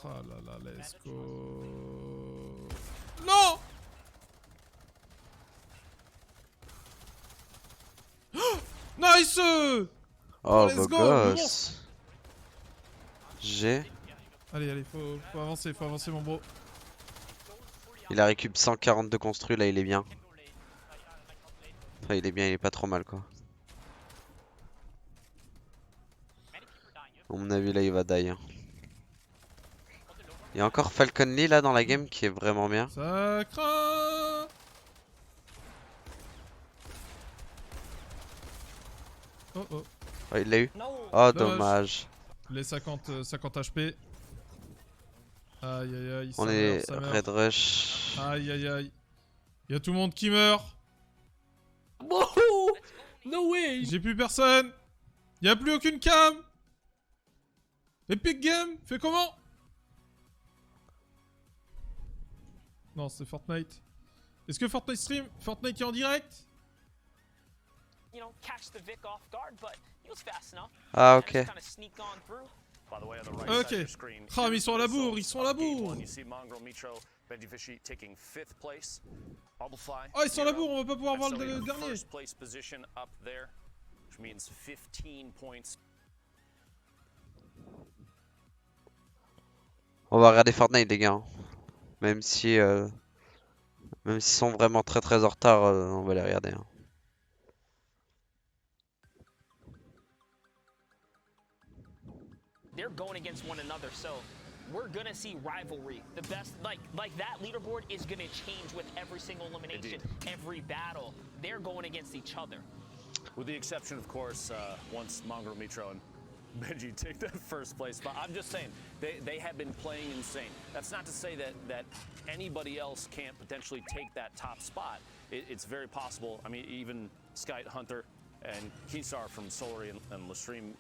Ah là là, let's go... Non! Oh, nice! Oh, let's beau go, gosse. G. Allez, faut avancer mon bro. Il a récup 142 construits, là il est bien. Enfin, il est bien, il est pas trop mal quoi. À mon avis là il va die. Hein. Il y a encore Falcon Lee là dans la game qui est vraiment bien. Ça craint. Oh. Oh, il l'a eu. Oh dommage. Les 50 HP. Aïe. On est Red Rush. Aïe. Y'a tout le monde qui meurt. Wow! No way! J'ai plus personne. Y'a plus aucune cam. Epic Game, fais comment? Non, c'est Fortnite. Est-ce que Fortnite stream? Fortnite est en direct? Ah ok. Ok. Ah mais ils sont à la bourre, Oh ils sont à la bourre, on va pas pouvoir voir le dernier. On va regarder Fortnite les gars. Même si même s'ils sont vraiment très en retard, on va les regarder. Hein. They're going against one another, so we're gonna see rivalry. The best, like that leaderboard is gonna change with every single elimination, every battle. They're going against each other. With the exception, of course, once Mongrel Mitro and Benji take that first place spot. I'm just saying, they have been playing insane. That's not to say that anybody else can't potentially take that top spot. It's very possible. I mean, even Skyt, Hunter, and Kisar from Solary and Lestream,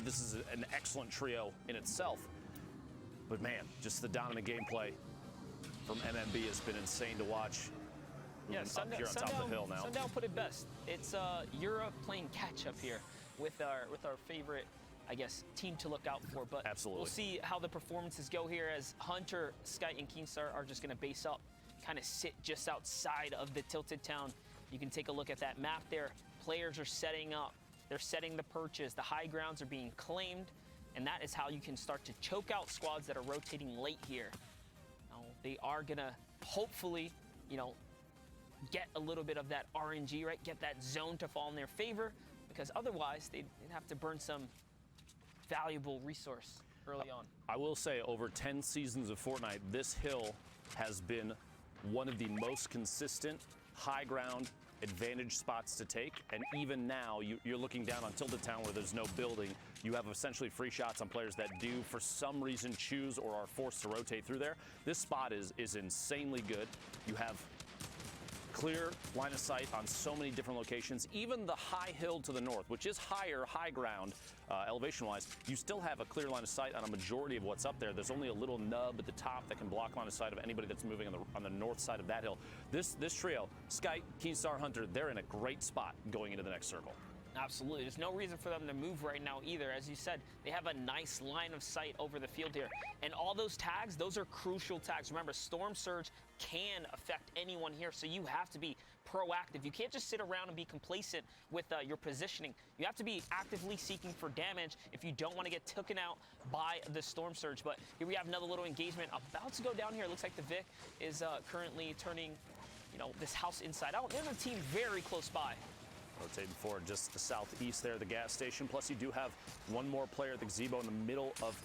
this is an excellent trio in itself. But man, just the dominant gameplay from MMB has been insane to watch. Yeah, moving up here on top of the hill now. Sundown put it best. It's Europe playing catch up here with our favorite, I guess, team to look out for. But absolutely, we'll see how the performances go here as Hunter, Sky, and Keenstar are just going to base up, kind of sit just outside of the Tilted Town. You can take a look at that map there. Players are setting up. They're setting the perches. The high grounds are being claimed. And that is how you can start to choke out squads that are rotating late here. Now, they are going to hopefully, you know, get a little bit of that RNG, right? Get that zone to fall in their favor, because otherwise they'd have to burn some valuable resource early on. I will say, over 10 seasons of Fortnite, this hill has been one of the most consistent high ground advantage spots to take, and even now you're looking down on Tilted Town where there's no building. You have essentially free shots on players that do for some reason choose or are forced to rotate through there. This spot is insanely good. You have clear line of sight on so many different locations. Even the high hill to the north, which is high ground elevation-wise, you still have a clear line of sight on a majority of what's up there. There's only a little nub at the top that can block line of sight of anybody that's moving on the north side of that hill. This trio, Sky, Keenstar, Hunter, they're in a great spot going into the next circle. Absolutely. There's no reason for them to move right now either. As you said, they have a nice line of sight over the field here. And all those tags, those are crucial tags. Remember, Storm Surge can affect anyone here, so you have to be proactive. You can't just sit around and be complacent with your positioning. You have to be actively seeking for damage if you don't want to get taken out by the Storm Surge. But here we have another little engagement about to go down here. It looks like the Vic is currently turning, you know, this house inside out. There's a team very close by. Rotating forward just to the southeast there, the gas station. Plus you do have one more player at the gazebo in the middle of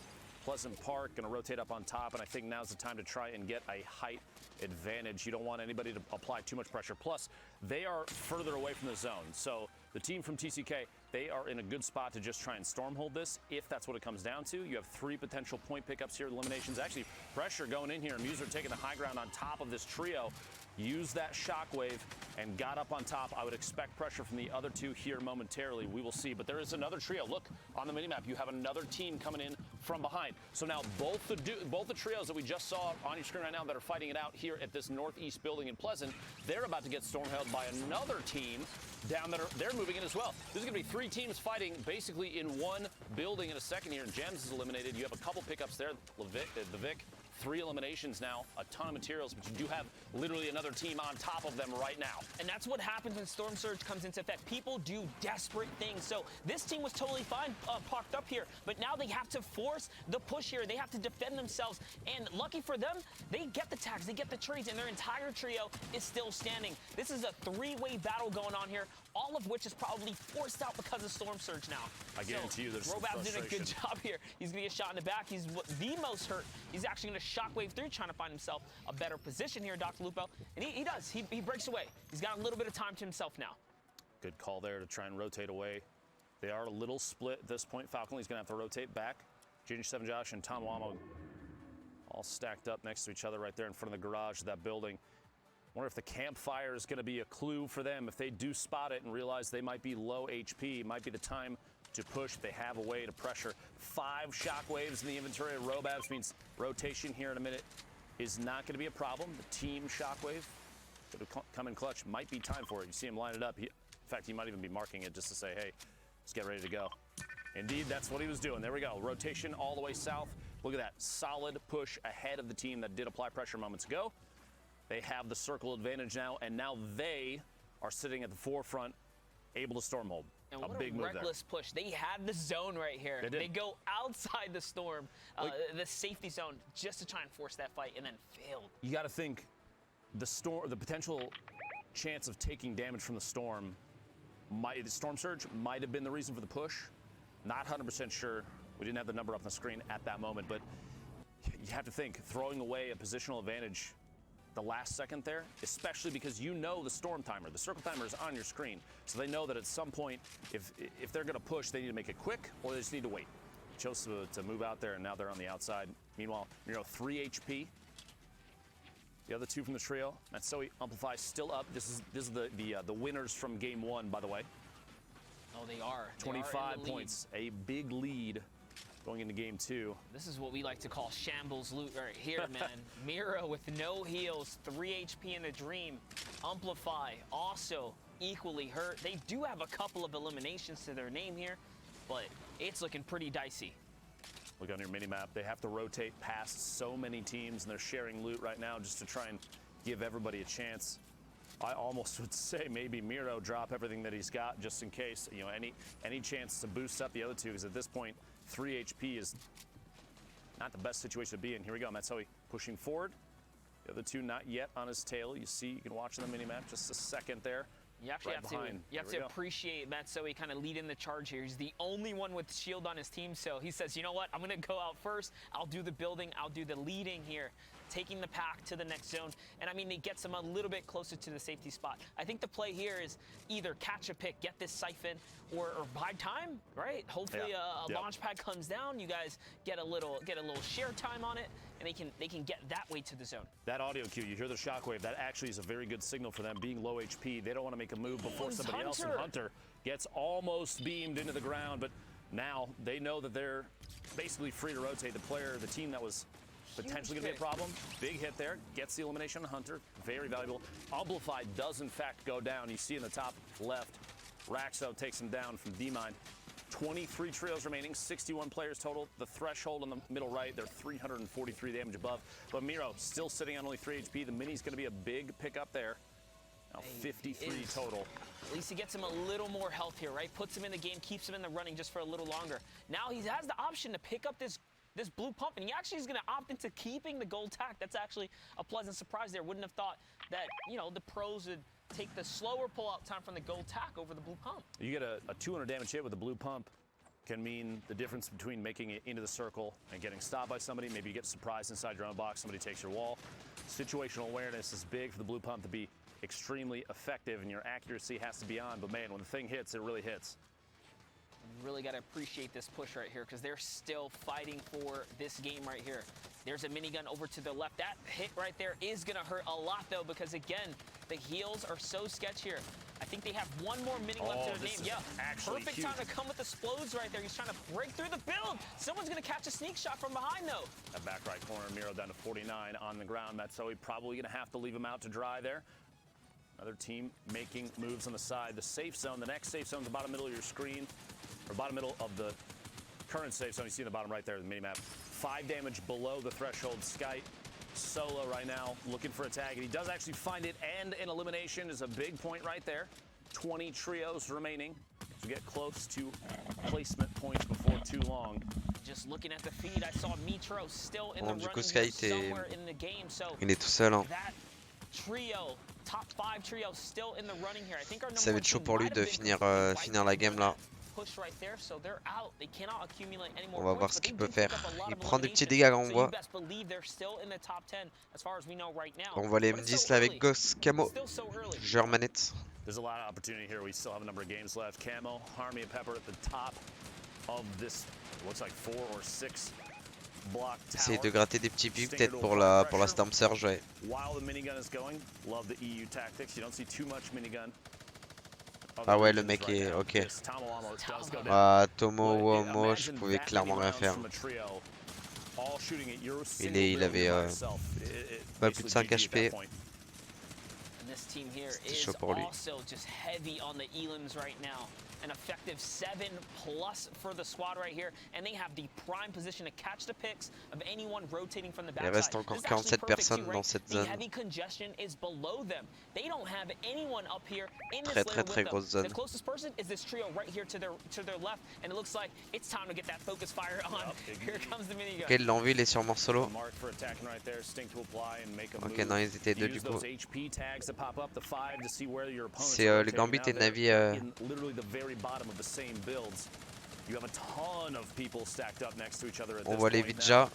Pleasant Park, going to rotate up on top, and I think now's the time to try and get a height advantage. You don't want anybody to apply too much pressure. Plus, they are further away from the zone, so the team from TCK, they are in a good spot to just try and stormhold this, if that's what it comes down to. You have 3 potential point pickups here, eliminations. Actually, pressure going in here. Muser taking the high ground on top of this trio. Used that shockwave and got up on top. I would expect pressure from the other two here momentarily. We will see. But there is another trio. Look on the minimap. You have another team coming in from behind. So now both the trios that we just saw on your screen right now that are fighting it out here at this northeast building in Pleasant, they're about to get stormheld by another team down there. They're moving in as well. There's going to be 3 teams fighting basically in one building in a second here. And Gems is eliminated. You have a couple pickups there. The Vic. 3 eliminations now, a ton of materials, but you do have literally another team on top of them right now. And that's what happens when Storm Surge comes into effect. People do desperate things. So this team was totally fine parked up here, but now they have to force the push here. They have to defend themselves, and lucky for them, they get the tags, they get the trades, and their entire trio is still standing. This is a 3-way battle going on here, all of which is probably forced out because of Storm Surge now. I guarantee you there's some Robab did a good frustration. job here. He's going to get shot in the back. He's the most hurt. He's actually going to shockwave through, trying to find himself a better position here, Dr. Lupo. And he does. He breaks away. He's got a little bit of time to himself now. Good call there to try and rotate away. They are a little split at this point. Falconly's going to have to rotate back. Junior 7 Josh and Tom Wamo all stacked up next to each other right there in front of the garage of that building. Wonder if the campfire is going to be a clue for them. If they do spot it and realize they might be low HP, it might be the time to push. They have a way to pressure. 5 shockwaves in the inventory of Robabs means rotation here in a minute is not going to be a problem. The team shockwave could come in clutch. Might be time for it. You see him line it up. In fact, he might even be marking it just to say, hey, let's get ready to go. Indeed, that's what he was doing. There we go. Rotation all the way south. Look at that. Solid push ahead of the team that did apply pressure moments ago. They have the circle advantage now, and now they are sitting at the forefront, able to stormhold. And a what big a move reckless push. They had the zone right here. They did. They go outside the storm, the safety zone, just to try and force that fight, and then failed. You got to think the potential chance of taking damage from the storm, the storm surge might have been the reason for the push. Not 100% sure. We didn't have the number up on the screen at that moment, but you have to think throwing away a positional advantage the last second there, especially because you know the storm timer. The circle timer is on your screen, so they know that at some point, if they're going to push, they need to make it quick, or they just need to wait. Chose to move out there, and now they're on the outside. Meanwhile, 3 HP. The other 2 from the trio. Matsui Amplify still up. This is the winners from game 1, by the way. Oh, they are. 25 points, a big lead going into game 2. This is what we like to call shambles loot right here, man. Miro with no heals, 3 HP in the Dream. Amplify also equally hurt. They do have a couple of eliminations to their name here, but it's looking pretty dicey. Look on your mini-map. They have to rotate past so many teams, and they're sharing loot right now just to try and give everybody a chance. I almost would say maybe Miro drop everything that he's got just in case, you know, any chance to boost up the other two, because at this point, 3 HP is not the best situation to be in. Here we go, Matsui pushing forward. The other two not yet on his tail. You see, you can watch the mini-map, just a second there. You actually have to appreciate Matsui kind of leading the charge here. He's the only one with shield on his team, so he says, you know what, I'm going to go out first. I'll do the building. I'll do the leading here, taking the pack to the next zone. And I mean, it gets him a little bit closer to the safety spot. I think the play here is either catch a pick, get this siphon, or buy time, right? Hopefully a launch pad comes down. You guys get a little share time on it, and they can get that way to the zone. That audio cue, you hear the shockwave. That actually is a very good signal for them being low HP. They don't want to make a move before somebody else. And Hunter gets almost beamed into the ground, but now they know that they're basically free to rotate. The team that was potentially going to be a problem. Big hit there. Gets the elimination on Hunter. Very valuable. Amplify does, in fact, go down. You see in the top left, Raxo takes him down from D-Mine. 23 trios remaining, 61 players total. The threshold on the middle right, they're 343 damage above. But Miro still sitting on only 3 HP. The mini's going to be a big pickup there. Now 53 total. At least he gets him a little more health here, right? Puts him in the game, keeps him in the running just for a little longer. Now he has the option to pick up this blue pump, and he actually is going to opt into keeping the gold tack. That's actually a pleasant surprise there. Wouldn't have thought that, you know, the pros would take the slower pull-out time from the gold tack over the blue pump. You get a 200 damage hit with the blue pump can mean the difference between making it into the circle and getting stopped by somebody. Maybe you get surprised inside your own box, somebody takes your wall. Situational awareness is big for the blue pump to be extremely effective, and your accuracy has to be on. But man, when the thing hits, it really hits. Really got to appreciate this push right here, because they're still fighting for this game right here. There's a minigun over to the left. That hit right there is going to hurt a lot, though, because, again, the heals are so sketchy here. I think they have one more mini left to their name. Yeah, perfect time to come with the explodes right there. He's trying to break through the build. Someone's going to catch a sneak shot from behind, though. That back right corner, Miro down to 49 on the ground. Matsui probably going to have to leave him out to dry there. Another team making moves on the side. The safe zone, the next safe zone is the bottom middle of your screen, or bottom middle of the current safe zone. You see in the bottom right there, the minimap. 5 damage below the threshold. Skype solo right now, looking for a tag, and he does actually find it, and an elimination is a big point right there. 20 trios remaining to get close to placement points before too long. Just looking at the feed, I saw Mitro still in the du coup, running Skype somewhere in the game. So il est tout seul, hein. that trio, top 5 trio still in the running here. I think our number Ça va être chaud pour lui de finir la game là. Push right there, so they're out. They cannot accumulate any more On va voir points, ce but qu'il they peut do faire. pick up a lot Il of prend des petits eliminations. dégâts là, on So you voit. best believe they're still in the top 10 as far as we know right now. On voit les But it's M10 so là early. avec Ghost, Camo, Still so early. joueur manette. There's a lot of opportunity here. We still have a number of games left. Camo, Harmy, and Pepper at the top of this, it looks like 4 or 6 block tower. Essaye de gratter des petits buts peut-être pour la Storm Surge, ouais. While the minigun is going, love the EU tactics. You don't see too much minigun. Ah ouais, le mec est ok. Ah, Tomo Womo, je pouvais clairement rien faire. Il avait pas plus de 5 HP. This team here C'était is chaud pour lui. also just heavy on the elims right now. An effective 7+ for the squad right here, and they have the prime position to catch the picks of anyone rotating from the backside. Il reste encore 47 personnes dans cette zone. The heavy congestion is below them. They don't have anyone up here in this Très layer with grosse them. zone. The closest person is this trio right here to their left, and it looks like it's time to get that focus fire on. Here comes the minigun. Ok, il l'a envie, il est sûrement solo. Ok, non, ils étaient deux du coup. C'est le Gambit et Navi. On voit les Vidja,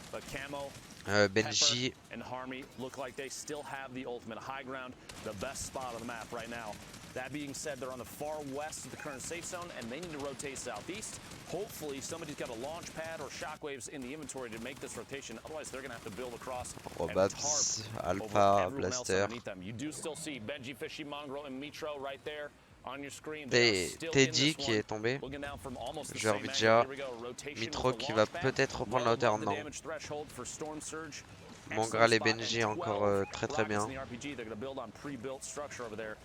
Benji. And Harmy look like they still have the ultimate high ground, the best spot on the map right now. That being said, they're on the far west of the current safe zone, and they need to rotate southeast. Hopefully, somebody's got a launch pad or shockwaves in the inventory to make this rotation. Otherwise, they're going to have to build across and Robabs, tarp over Alpha, everyone else Blaster. underneath them. You do still see Benji, Fishy, Mongrel, and Mitro right there. On your screen, they are still in Teddy this qui one. est tombé. Looking now from almost the Joueur same angle. Vidja. Here we go. Rotation Mitro with the qui va launch pad. peut-être reprendre la Low hauteur. above the Non. damage threshold for Storm Surge. Mangral et Excellent Benji spot, and encore 12 très bien. rockets in the RPG. They're gonna build on pre-built structure over there.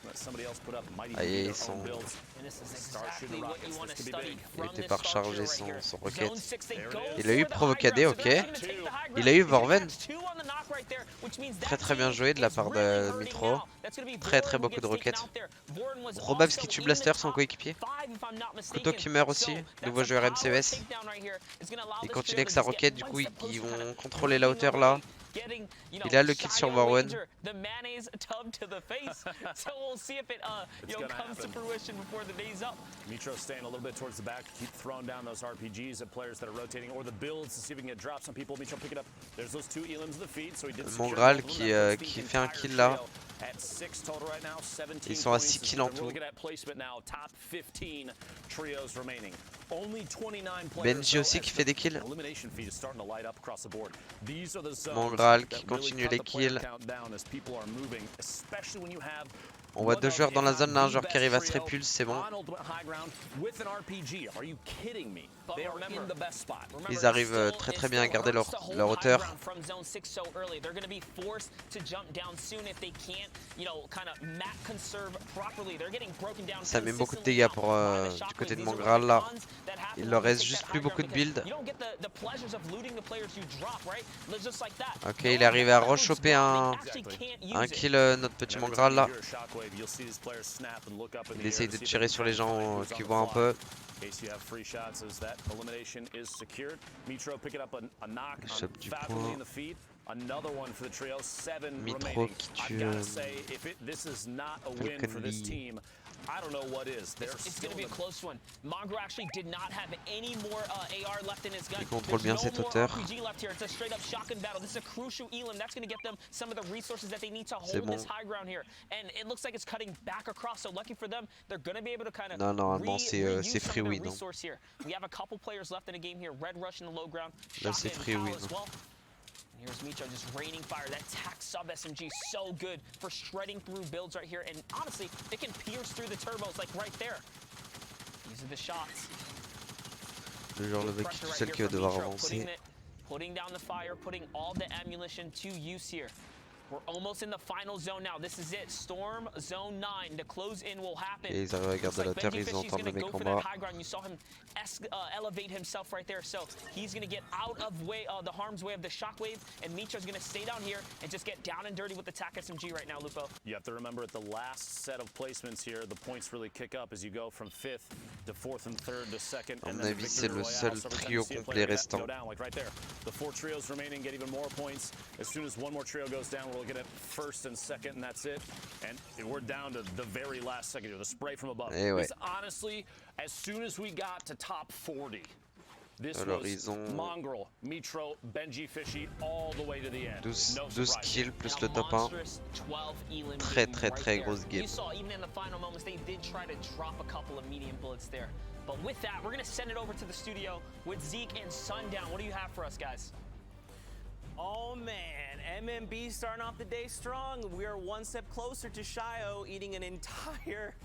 Let somebody else put up. Might even Ah, be et their ils sont... own builds. And this is Start exactly shooting what you rockets. want This to could be study big. Il from était this pas starter rechargé right son here. rocket. Zone 6, they There it go is. Il a eu for the high provocadé, ground, so ok. they're actually gonna take the high Il ground. a eu He's gonna Vorven. catch two on the knock right there, which means that Très bien team joué de la is part really de hurting Mitro. now. That's gonna be Très Vorven who beaucoup de gets taken roquettes. out there. Vorven was Robabs qui also tue in Blaster, the son top coéquipier. 5, if I'm not Couteau mistaken. qui meurt aussi, So nouveau that's a joueur power MCES. takedown right here. It's gonna allow Il this continue trio avec to sa just get roquette, du one coup step ils closer vont to contrôler la breaking hauteur là. away, getting, you know, Il a le kill sur Shio Warwen. Ranger, the mayonnaise tub to the face. So we'll see if it comes to fruition before the day's up. Mitro staying a little bit towards the back, keep throwing down those RPGs at players that are rotating, or the builds to see if we can get drops on people. Mitro pick it up. There's those two elims to the feed, so he did secure Mangral both of them. qui That puts fait un the kill entire là. trio at 6 total right now, 17 Ils sont à points. 6 kills en We're tout. looking at placement now, top 15 trios remaining. Only 29 players. Benji aussi qui fait des kills. Elimination feed is starting to light up across the board. These are the zones Mangral that qui really continue cut les the player kills. count down as people are moving, especially when you have On voit deux joueurs dans la zone, là un joueur qui arrive à se répulse, c'est bon. Ils arrivent très bien à garder leur hauteur. Ça met beaucoup de dégâts pour du côté de Mangral là. Il leur reste juste plus beaucoup de build. Ok, il est arrivé à rechoper un kill notre petit Mangral là. Il essaye de tirer sur les gens qui voient un peu. Il chope du point. Mitro qui tue Falcon Lee. I don't know what is. It's going to be a close one. Mongo actually did not have any more AR left in his gun. Il contrôle bien cette hauteur. RPG left here. It's a straight up shotgun battle. This is a crucial elim. That's going to get them some of the resources that they need to hold this high ground here. And it looks like it's cutting back across. So lucky for them, they're going to be able to kind of normalement c'est free win. Resource here. We have a couple players left in the game here. Red Rush in the low ground. Là c'est free win. Here's Mitro just raining fire. That tac sub SMG so good for shredding through builds right here. And honestly, it can pierce through the turbos like right there. These are the shots. Le joueur levé qui est tout seul qui va devoir avancer. Putting down the fire, putting all the ammunition to use here. We're almost in the final zone now. This is it. Storm zone 9. The close in will happen. Et ils arrivent à garder la terre, ils entendent le mec en bas. You saw him elevate himself right there. So he's going to get out of the harm's way of the shockwave. And Mitro's going to stay down here and just get down and dirty with the TAC SMG right now, Lupo. You have to remember at the last set of placements here, the points really kick up as you go from 5th to 4th and 3rd to 2nd. À mon avis, c'est le seul trio complet restant. Like right there. The 4 trios remaining get even more points. As soon as one more trio goes down, we'll get it 1st and 2nd, and that's it. And we're down to the very last second here. The spray from above. This, honestly, as soon as we got to top 40, this was Mongrel, Mitro, Benji, Fishy, all the way to the end. 12 kills plus le top 1. Très grosse game. You saw even in the final moments they did try to drop a couple of medium bullets there. But with that, we're going to send it over to the studio with Zeke and Sundown. What do you have for us, guys? Oh man, MMB starting off the day strong. We are one step closer to Shio eating an entire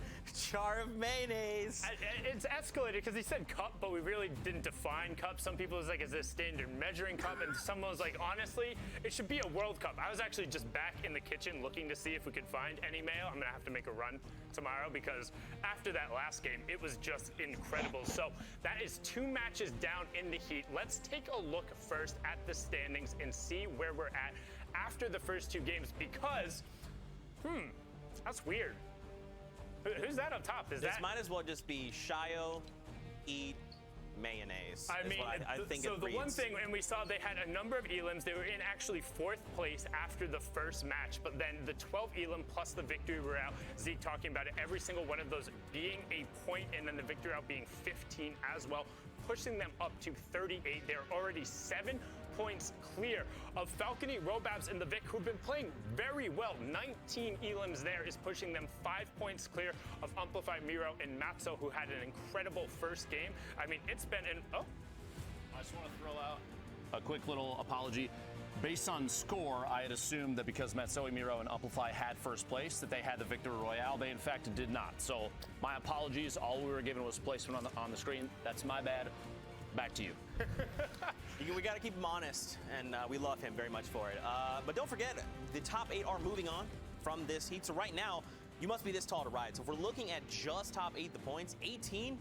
jar of mayonnaise. It's escalated because he said cup, but we really didn't define cup. Some people was like, is this standard measuring cup? And someone was like, honestly, it should be a World Cup. I was actually just back in the kitchen looking to see if we could find any mayo. I'm gonna have to make a run tomorrow because after that last game, it was just incredible. So that is 2 matches down in the heat. Let's take a look first at the standings and see where we're at after the first 2 games because, that's weird. Who's that up top? This might as well just be Shio, eat mayonnaise. I mean, I think so it the reads. one thing, and we saw they had a number of elims. They were in actually 4th place after the first match, but then the 12 elim plus the victory route, Zeke talking about it, every single one of those being a point, and then the victory route being 15 as well, pushing them up to 38. They're already 7 points clear of Falcony, Robabs, and the Vic, who've been playing very well. 19 elims there is pushing them 5 points clear of Amplify, Miro, and Matzo, who had an incredible first game. I mean, it's been an... Oh. I just want to throw out a quick little apology. based on score, I had assumed that because Matsui, Miro, and Amplify had first place, that they had the Victory Royale. They, in fact, did not. So my apologies. All we were given was placement on the screen. That's my bad. Back to you. We got to keep him honest, and we love him very much for it. But don't forget, the top 8 are moving on from this heat. So right now, you must be this tall to ride. So if we're looking at just top 8, the points, 18,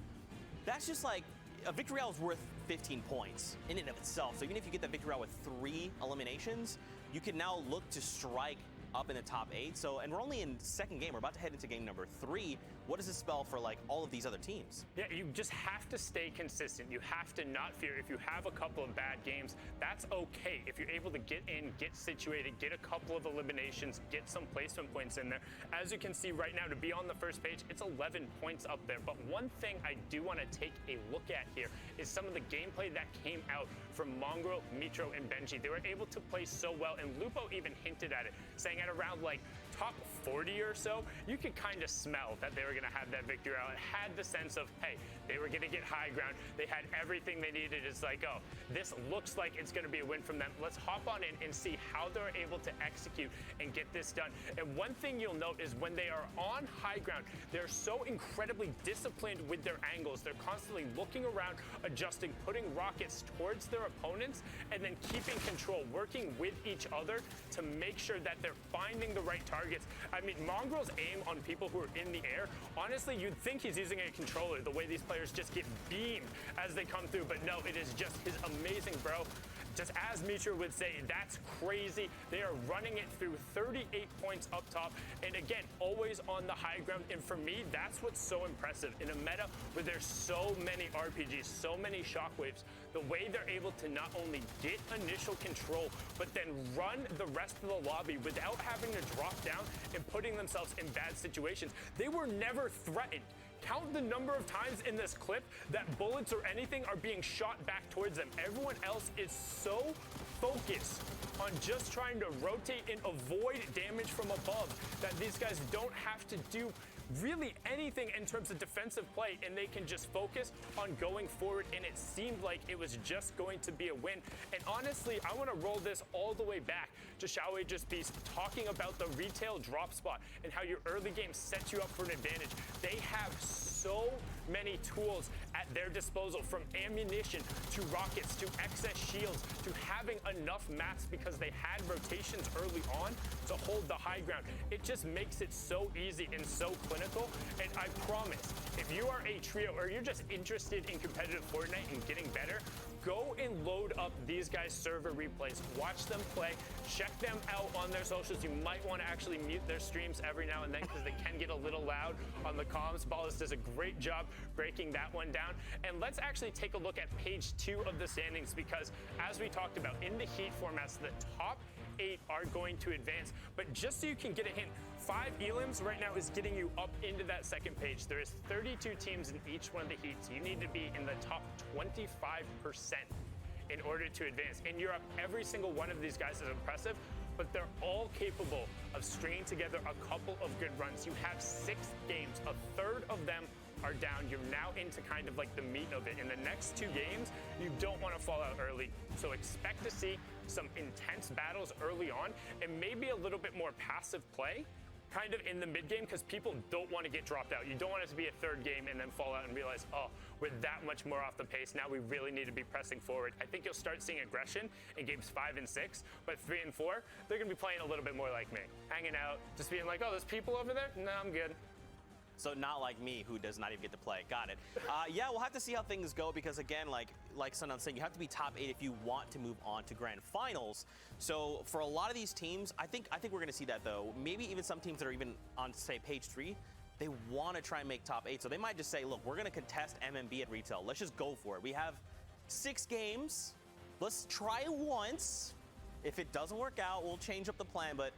that's just like a victory royale is worth 15 points in and of itself. So even if you get that victory royale with 3 eliminations, you can now look to strike up in the top 8. So, and we're only in second game. We're about to head into game number 3. What does this spell for like all of these other teams? Yeah, you just have to stay consistent. You have to not fear. If you have a couple of bad games, that's okay. If you're able to get in, get situated, get a couple of eliminations, get some placement points in there. As you can see right now, to be on the first page, it's 11 points up there. But one thing I do want to take a look at here is some of the gameplay that came out from Mongrel, Mitro, and Benji. They were able to play so well, and Lupo even hinted at it, saying at around like top 40 or so, you could kind of smell that they were going to have that victory out. It had the sense of, hey, they were going to get high ground. They had everything they needed. It's like, oh, this looks like it's going to be a win from them. Let's hop on in and see how they're able to execute and get this done. And one thing you'll note is when they are on high ground, they're so incredibly disciplined with their angles. They're constantly looking around, adjusting, putting rockets towards their opponents, and then keeping control, working with each other to make sure that they're finding the right targets. I mean, Mongrel's aim on people who are in the air, honestly, you'd think he's using a controller, the way these players just get beamed as they come through, but no, it is just his amazing bro. Just as Mitra would say, that's crazy. They are running it through 38 points up top. And again, always on the high ground. And for me, that's what's so impressive. In a meta where there's so many RPGs, so many shockwaves, the way they're able to not only get initial control, but then run the rest of the lobby without having to drop down and putting themselves in bad situations. They were never threatened. Count the number of times in this clip that bullets or anything are being shot back towards them. Everyone else is so focused on just trying to rotate and avoid damage from above that these guys don't have to do really anything in terms of defensive play, and they can just focus on going forward, and it seemed like it was just going to be a win. And honestly, I want to roll this all the way back to Xiaowei just be talking about the retail drop spot and how your early game sets you up for an advantage. They have so many tools at their disposal, from ammunition to rockets to excess shields to having enough mats because they had rotations early on to hold the high ground. It just makes it so easy and so clinical. And I promise, if you are a trio or you're just interested in competitive Fortnite and getting better, go and load up these guys' server replays. Watch them play. Check them out on their socials. You might want to actually mute their streams every now and then because they can get a little loud on the comms. Ballas does a great job breaking that one down. And let's actually take a look at page 2 of the standings, because as we talked about in the heat formats, the top 8 are going to advance. But just so you can get a hint, 5 elims right now is getting you up into that second page. There is 32 teams in each one of the heats. You need to be in the top 25% in order to advance. In Europe, every single one of these guys is impressive, but they're all capable of stringing together a couple of good runs. You have 6 games, a third of them are down. You're now into kind of like the meat of it. In the next 2 games, you don't want to fall out early. So expect to see some intense battles early on and maybe a little bit more passive play kind of in the mid game, because people don't want to get dropped out. You don't want it to be a 3rd game and then fall out and realize, oh, we're that much more off the pace. Now we really need to be pressing forward. I think you'll start seeing aggression in games 5 and 6, but 3 and 4, they're going to be playing a little bit more like me. Hanging out, just being like, oh, there's people over there? No, I'm good. So not like me, who does not even get to play. Got it. Yeah, we'll have to see how things go, because again, like Sunon's saying, you have to be top 8 if you want to move on to grand finals. So for a lot of these teams, I think we're gonna see that though. Maybe even some teams that are even on, say, page 3, they want to try and make top 8. So they might just say, look, we're gonna contest MMB at retail. Let's just go for it. We have 6 games. Let's try it once. If it doesn't work out, we'll change up the plan. But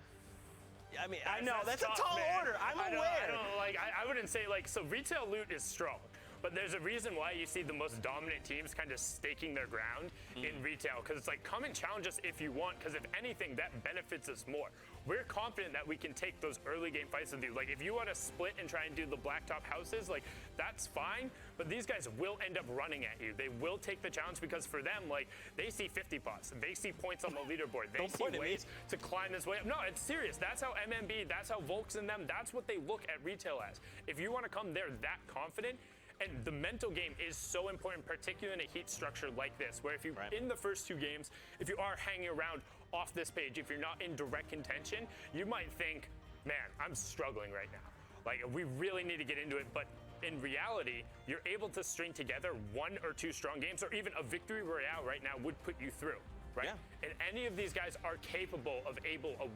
I mean, I know that's tough, a tall order. I'm aware. I wouldn't say like, so retail loot is strong, But there's a reason why you see the most dominant teams kind of staking their ground in retail, because it's like, come and challenge us if you want, because if anything, that benefits us more. We're confident that we can take those early game fights with you. Like, if you want to split and try and do the blacktop houses, like, that's fine, but these guys will end up running at you. They will take the challenge because for them, like, they see 50 pots. They see points on the leaderboard. They see ways to climb this way up. No, it's serious. That's how MMB, that's how Volks and them, that's what they look at retail as. If you want to come there that confident, and the mental game is so important, particularly in a heat structure like this, where if you, in the first 2 games, if you are hanging around off this page, if you're not in direct contention, you might think, man, I'm struggling right now. Like, we really need to get into it, but in reality, you're able to string together 1 or 2 strong games, or even a victory royale right now would put you through, right? Yeah. And any of these guys are capable of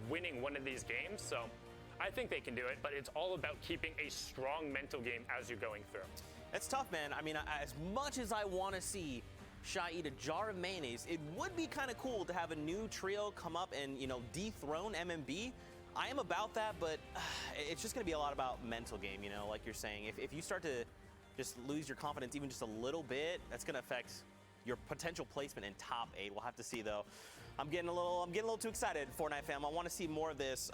winning one of these games, so I think they can do it, but it's all about keeping a strong mental game as you're going through. It's tough, man. I mean, as much as I want to see Shy eat a jar of mayonnaise, it would be kind of cool to have a new trio come up and, you know, dethrone MMB. I am about that, but it's just going to be a lot about mental game, you know, like you're saying. If you start to just lose your confidence even just a little bit, that's going to affect your potential placement in top 8. We'll have to see, though. I'm getting a little too excited, Fortnite fam. I want to see more of this.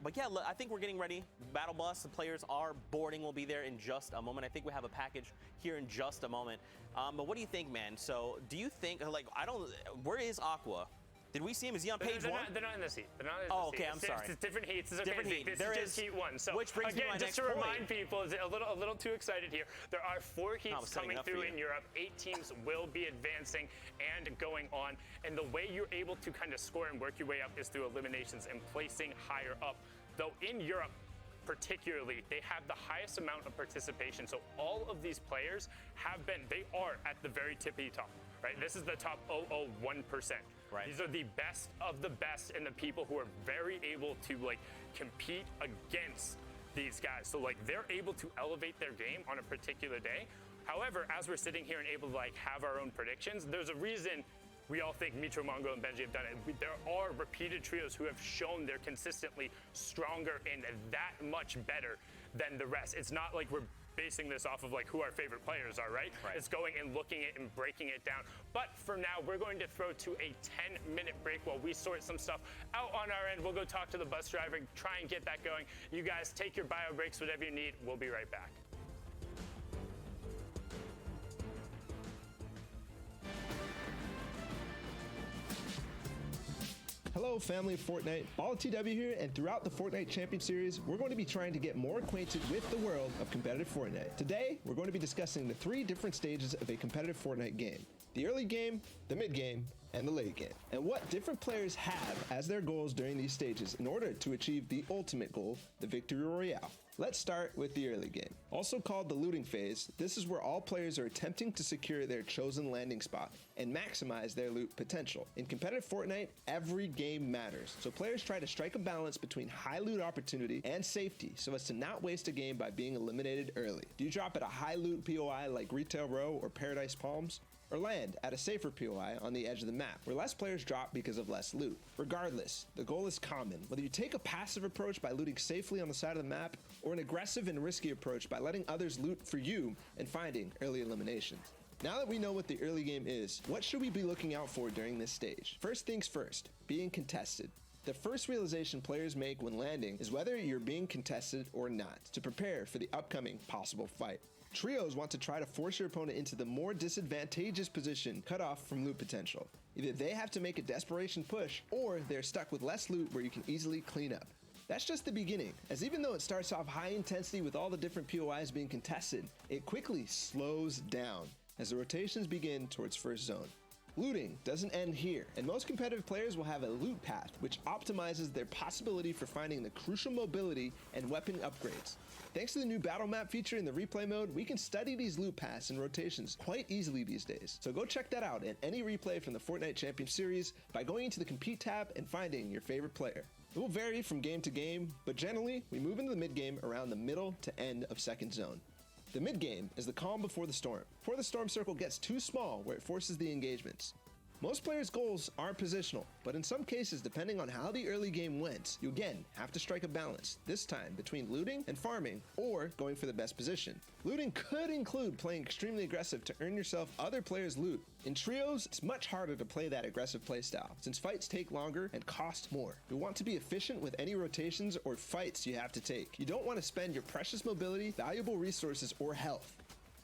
But yeah, I think we're getting ready. Battle Bus, the players are boarding. We'll be there in just a moment. I think we have a package here in just a moment. But what do you think, man? So do you think, like, where is Aqua? Did we see him? Is he on page 1? They're not in this heat. They're not in this heat. Okay, I'm sorry. It's different heats. It's okay. Different heat. This is just heat 1. So which brings me to my just next to remind point. people, is a little too excited here. There are 4 heats coming through in Europe. 8 teams will be advancing and going on. And the way you're able to kind of score and work your way up is through eliminations and placing higher up. Though in Europe, particularly, they have the highest amount of participation. So all of these players they are at the very tippy top, right? This is the top 0.01%. Right. These are the best of the best and the people who are very able to, like, compete against these guys. So, like, they're able to elevate their game on a particular day. However, as we're sitting here and able to, like, have our own predictions, there's a reason we all think Mitro, Mongo, and Benji have done it. There are repeated trios who have shown they're consistently stronger and that much better than the rest. It's not like we're basing this off of, like, who our favorite players are, right? It's going and looking at it and breaking it down. But for now, we're going to throw to a 10-minute break while we sort some stuff out on our end. We'll go talk to the bus driver, try and get that going. You guys take your bio breaks, whatever you need. We'll be right back. Hello, family of Fortnite. BallTW here, and throughout the Fortnite Champion Series, we're going to be trying to get more acquainted with the world of competitive Fortnite. Today, we're going to be discussing the 3 different stages of a competitive Fortnite game: the early game, the mid game, and the late game, and what different players have as their goals during these stages in order to achieve the ultimate goal, the Victory Royale. Let's start with the early game. Also called the looting phase, this is where all players are attempting to secure their chosen landing spot and maximize their loot potential. In competitive Fortnite, every game matters, so players try to strike a balance between high loot opportunity and safety so as to not waste a game by being eliminated early. Do you drop at a high loot POI like Retail Row or Paradise Palms? Or land at a safer POI on the edge of the map, where less players drop because of less loot. Regardless, the goal is common, whether you take a passive approach by looting safely on the side of the map, or an aggressive and risky approach by letting others loot for you and finding early eliminations. Now that we know what the early game is, what should we be looking out for during this stage? First things first, being contested. The first realization players make when landing is whether you're being contested or not, to prepare for the upcoming possible fight. Trios want to try to force your opponent into the more disadvantageous position cut off from loot potential. Either they have to make a desperation push, or they're stuck with less loot where you can easily clean up. That's just the beginning, as even though it starts off high intensity with all the different POIs being contested, it quickly slows down as the rotations begin towards first zone. Looting doesn't end here, and most competitive players will have a loot path which optimizes their possibility for finding the crucial mobility and weapon upgrades. Thanks to the new battle map feature in the replay mode, we can study these loot paths and rotations quite easily these days. So go check that out in any replay from the Fortnite Champion Series by going into the Compete tab and finding your favorite player. It will vary from game to game, but generally, we move into the mid game around the middle to end of second zone. The mid game is the calm before the storm. Before the storm circle gets too small where it forces the engagements. Most players' goals are positional, but in some cases, depending on how the early game went, you again have to strike a balance, this time between looting and farming, or going for the best position. Looting could include playing extremely aggressive to earn yourself other players' loot. In trios, it's much harder to play that aggressive playstyle, since fights take longer and cost more. You want to be efficient with any rotations or fights you have to take. You don't want to spend your precious mobility, valuable resources, or health.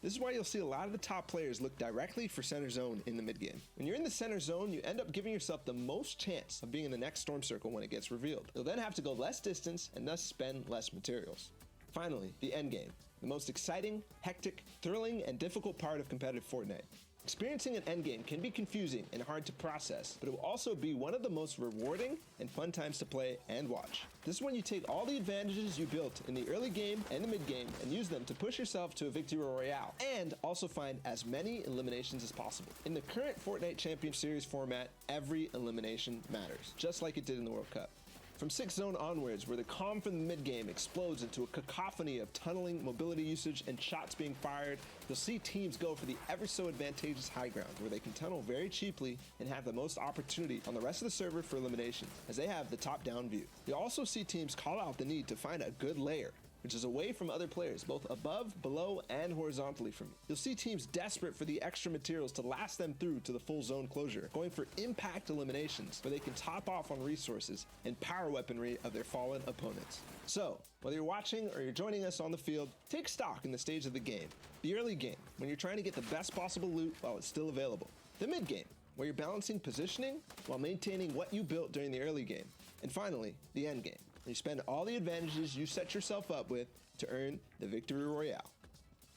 This is why you'll see a lot of the top players look directly for center zone in the mid game. When you're in the center zone, you end up giving yourself the most chance of being in the next storm circle when it gets revealed. You'll then have to go less distance and thus spend less materials. Finally, the end game, the most exciting, hectic, thrilling, and difficult part of competitive Fortnite. Experiencing an endgame can be confusing and hard to process, but it will also be one of the most rewarding and fun times to play and watch. This is when you take all the advantages you built in the early game and the mid game and use them to push yourself to a victory royale, and also find as many eliminations as possible. In the current Fortnite Champion Series format, every elimination matters, just like it did in the World Cup. From 6th zone onwards, where the calm from the mid game explodes into a cacophony of tunneling, mobility usage, and shots being fired, you'll see teams go for the ever so advantageous high ground, where they can tunnel very cheaply and have the most opportunity on the rest of the server for elimination, as they have the top-down view. You'll also see teams call out the need to find a good layer, which is away from other players, both above, below, and horizontally from you. You'll see teams desperate for the extra materials to last them through to the full zone closure, going for impact eliminations where they can top off on resources and power weaponry of their fallen opponents. So, whether you're watching or you're joining us on the field, take stock in the stage of the game. The early game, when you're trying to get the best possible loot while it's still available. The mid game, where you're balancing positioning while maintaining what you built during the early game. And finally, the end game, where you spend all the advantages you set yourself up with to earn the victory royale.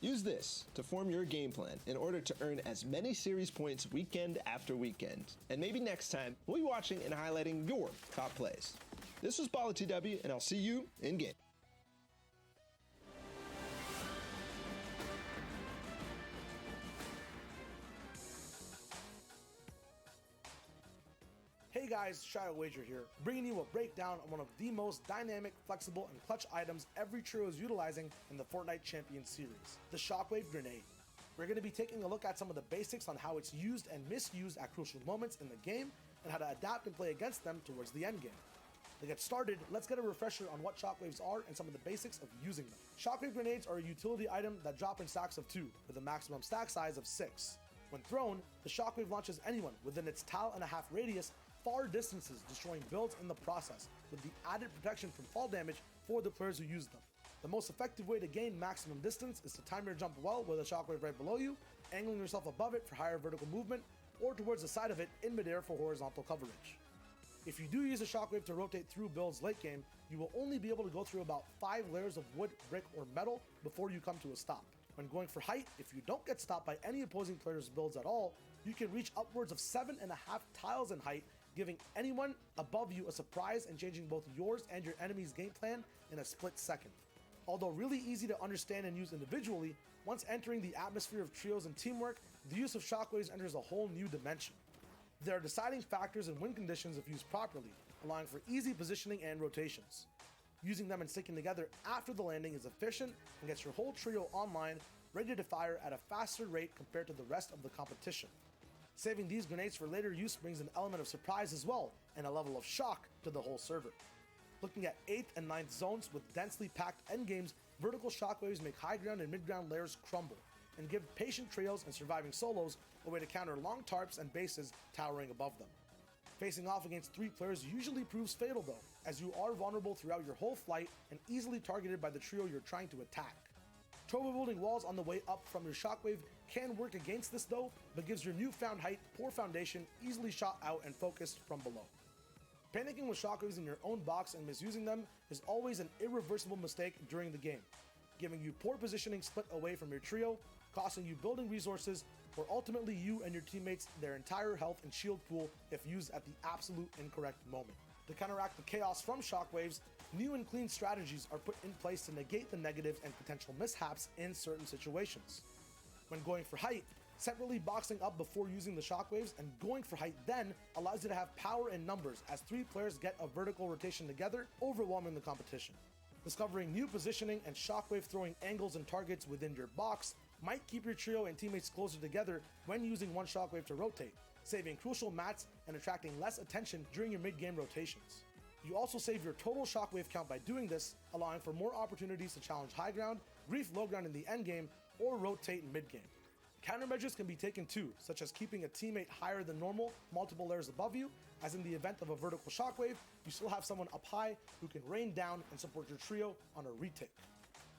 Use this to form your game plan in order to earn as many series points weekend after weekend. And maybe next time, we'll be watching and highlighting your top plays. This was BallTW, and I'll see you in game. Hey guys, Shadow Wager here, bringing you a breakdown on one of the most dynamic, flexible, and clutch items every trio is utilizing in the Fortnite Champion Series, the Shockwave Grenade. We're going to be taking a look at some of the basics on how it's used and misused at crucial moments in the game, and how to adapt and play against them towards the end game. To get started, let's get a refresher on what shockwaves are and some of the basics of using them. Shockwave grenades are a utility item that drop in stacks of 2, with a maximum stack size of 6. When thrown, the shockwave launches anyone within its tile and a half radius far distances, destroying builds in the process, with the added protection from fall damage for the players who use them. The most effective way to gain maximum distance is to time your jump well with a shockwave right below you, angling yourself above it for higher vertical movement, or towards the side of it in midair for horizontal coverage. If you do use a shockwave to rotate through builds late game, you will only be able to go through about 5 layers of wood, brick, or metal before you come to a stop. When going for height, if you don't get stopped by any opposing player's builds at all, you can reach upwards of 7.5 tiles in height, giving anyone above you a surprise and changing both yours and your enemy's game plan in a split second. Although really easy to understand and use individually, once entering the atmosphere of trios and teamwork, the use of shockwaves enters a whole new dimension. There are deciding factors in win conditions if used properly, allowing for easy positioning and rotations. Using them and sticking together after the landing is efficient and gets your whole trio online, ready to fire at a faster rate compared to the rest of the competition. Saving these grenades for later use brings an element of surprise as well, and a level of shock to the whole server. Looking at 8th and 9th zones with densely packed endgames, vertical shockwaves make high ground and mid ground layers crumble, and give patient trios and surviving solos a way to counter long tarps and bases towering above them. Facing off against 3 players usually proves fatal though, as you are vulnerable throughout your whole flight and easily targeted by the trio you're trying to attack. Turbo building walls on the way up from your shockwave can work against this though, but gives your newfound height poor foundation, easily shot out and focused from below. Panicking with shockwaves in your own box and misusing them is always an irreversible mistake during the game, giving you poor positioning split away from your trio, costing you building resources, or ultimately you and your teammates their entire health and shield pool if used at the absolute incorrect moment. To counteract the chaos from shockwaves, new and clean strategies are put in place to negate the negatives and potential mishaps in certain situations. When going for height, separately boxing up before using the shockwaves and going for height then allows you to have power in numbers as 3 players get a vertical rotation together, overwhelming the competition. Discovering new positioning and shockwave throwing angles and targets within your box might keep your trio and teammates closer together when using one shockwave to rotate, saving crucial mats and attracting less attention during your mid-game rotations. You also save your total shockwave count by doing this, allowing for more opportunities to challenge high ground, grief low ground in the endgame, or rotate in mid-game. Countermeasures can be taken too, such as keeping a teammate higher than normal multiple layers above you, as in the event of a vertical shockwave, you still have someone up high who can rain down and support your trio on a retake.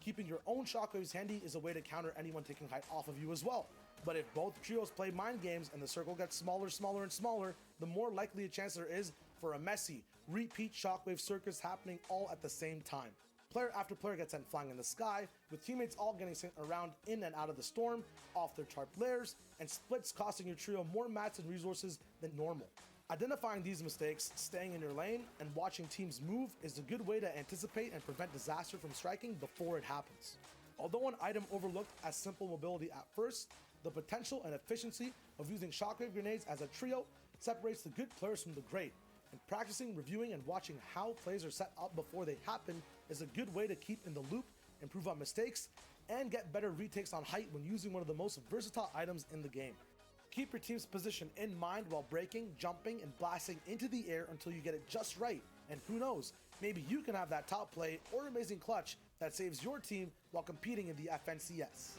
Keeping your own shockwaves handy is a way to counter anyone taking height off of you as well. But if both trios play mind games and the circle gets smaller, smaller, and smaller, the more likely a chance there is for a messy, repeat shockwave circus happening all at the same time. Player after player gets sent flying in the sky, with teammates all getting sent around in and out of the storm, off their charped layers, and splits costing your trio more mats and resources than normal. Identifying these mistakes, staying in your lane, and watching teams move is a good way to anticipate and prevent disaster from striking before it happens. Although an item overlooked as simple mobility at first, the potential and efficiency of using shockwave grenades as a trio separates the good players from the great, and practicing, reviewing, and watching how plays are set up before they happen is a good way to keep in the loop, improve on mistakes, and get better retakes on height when using one of the most versatile items in the game. Keep your team's position in mind while breaking, jumping, and blasting into the air until you get it just right, and who knows, maybe you can have that top play or amazing clutch that saves your team while competing in the FNCS.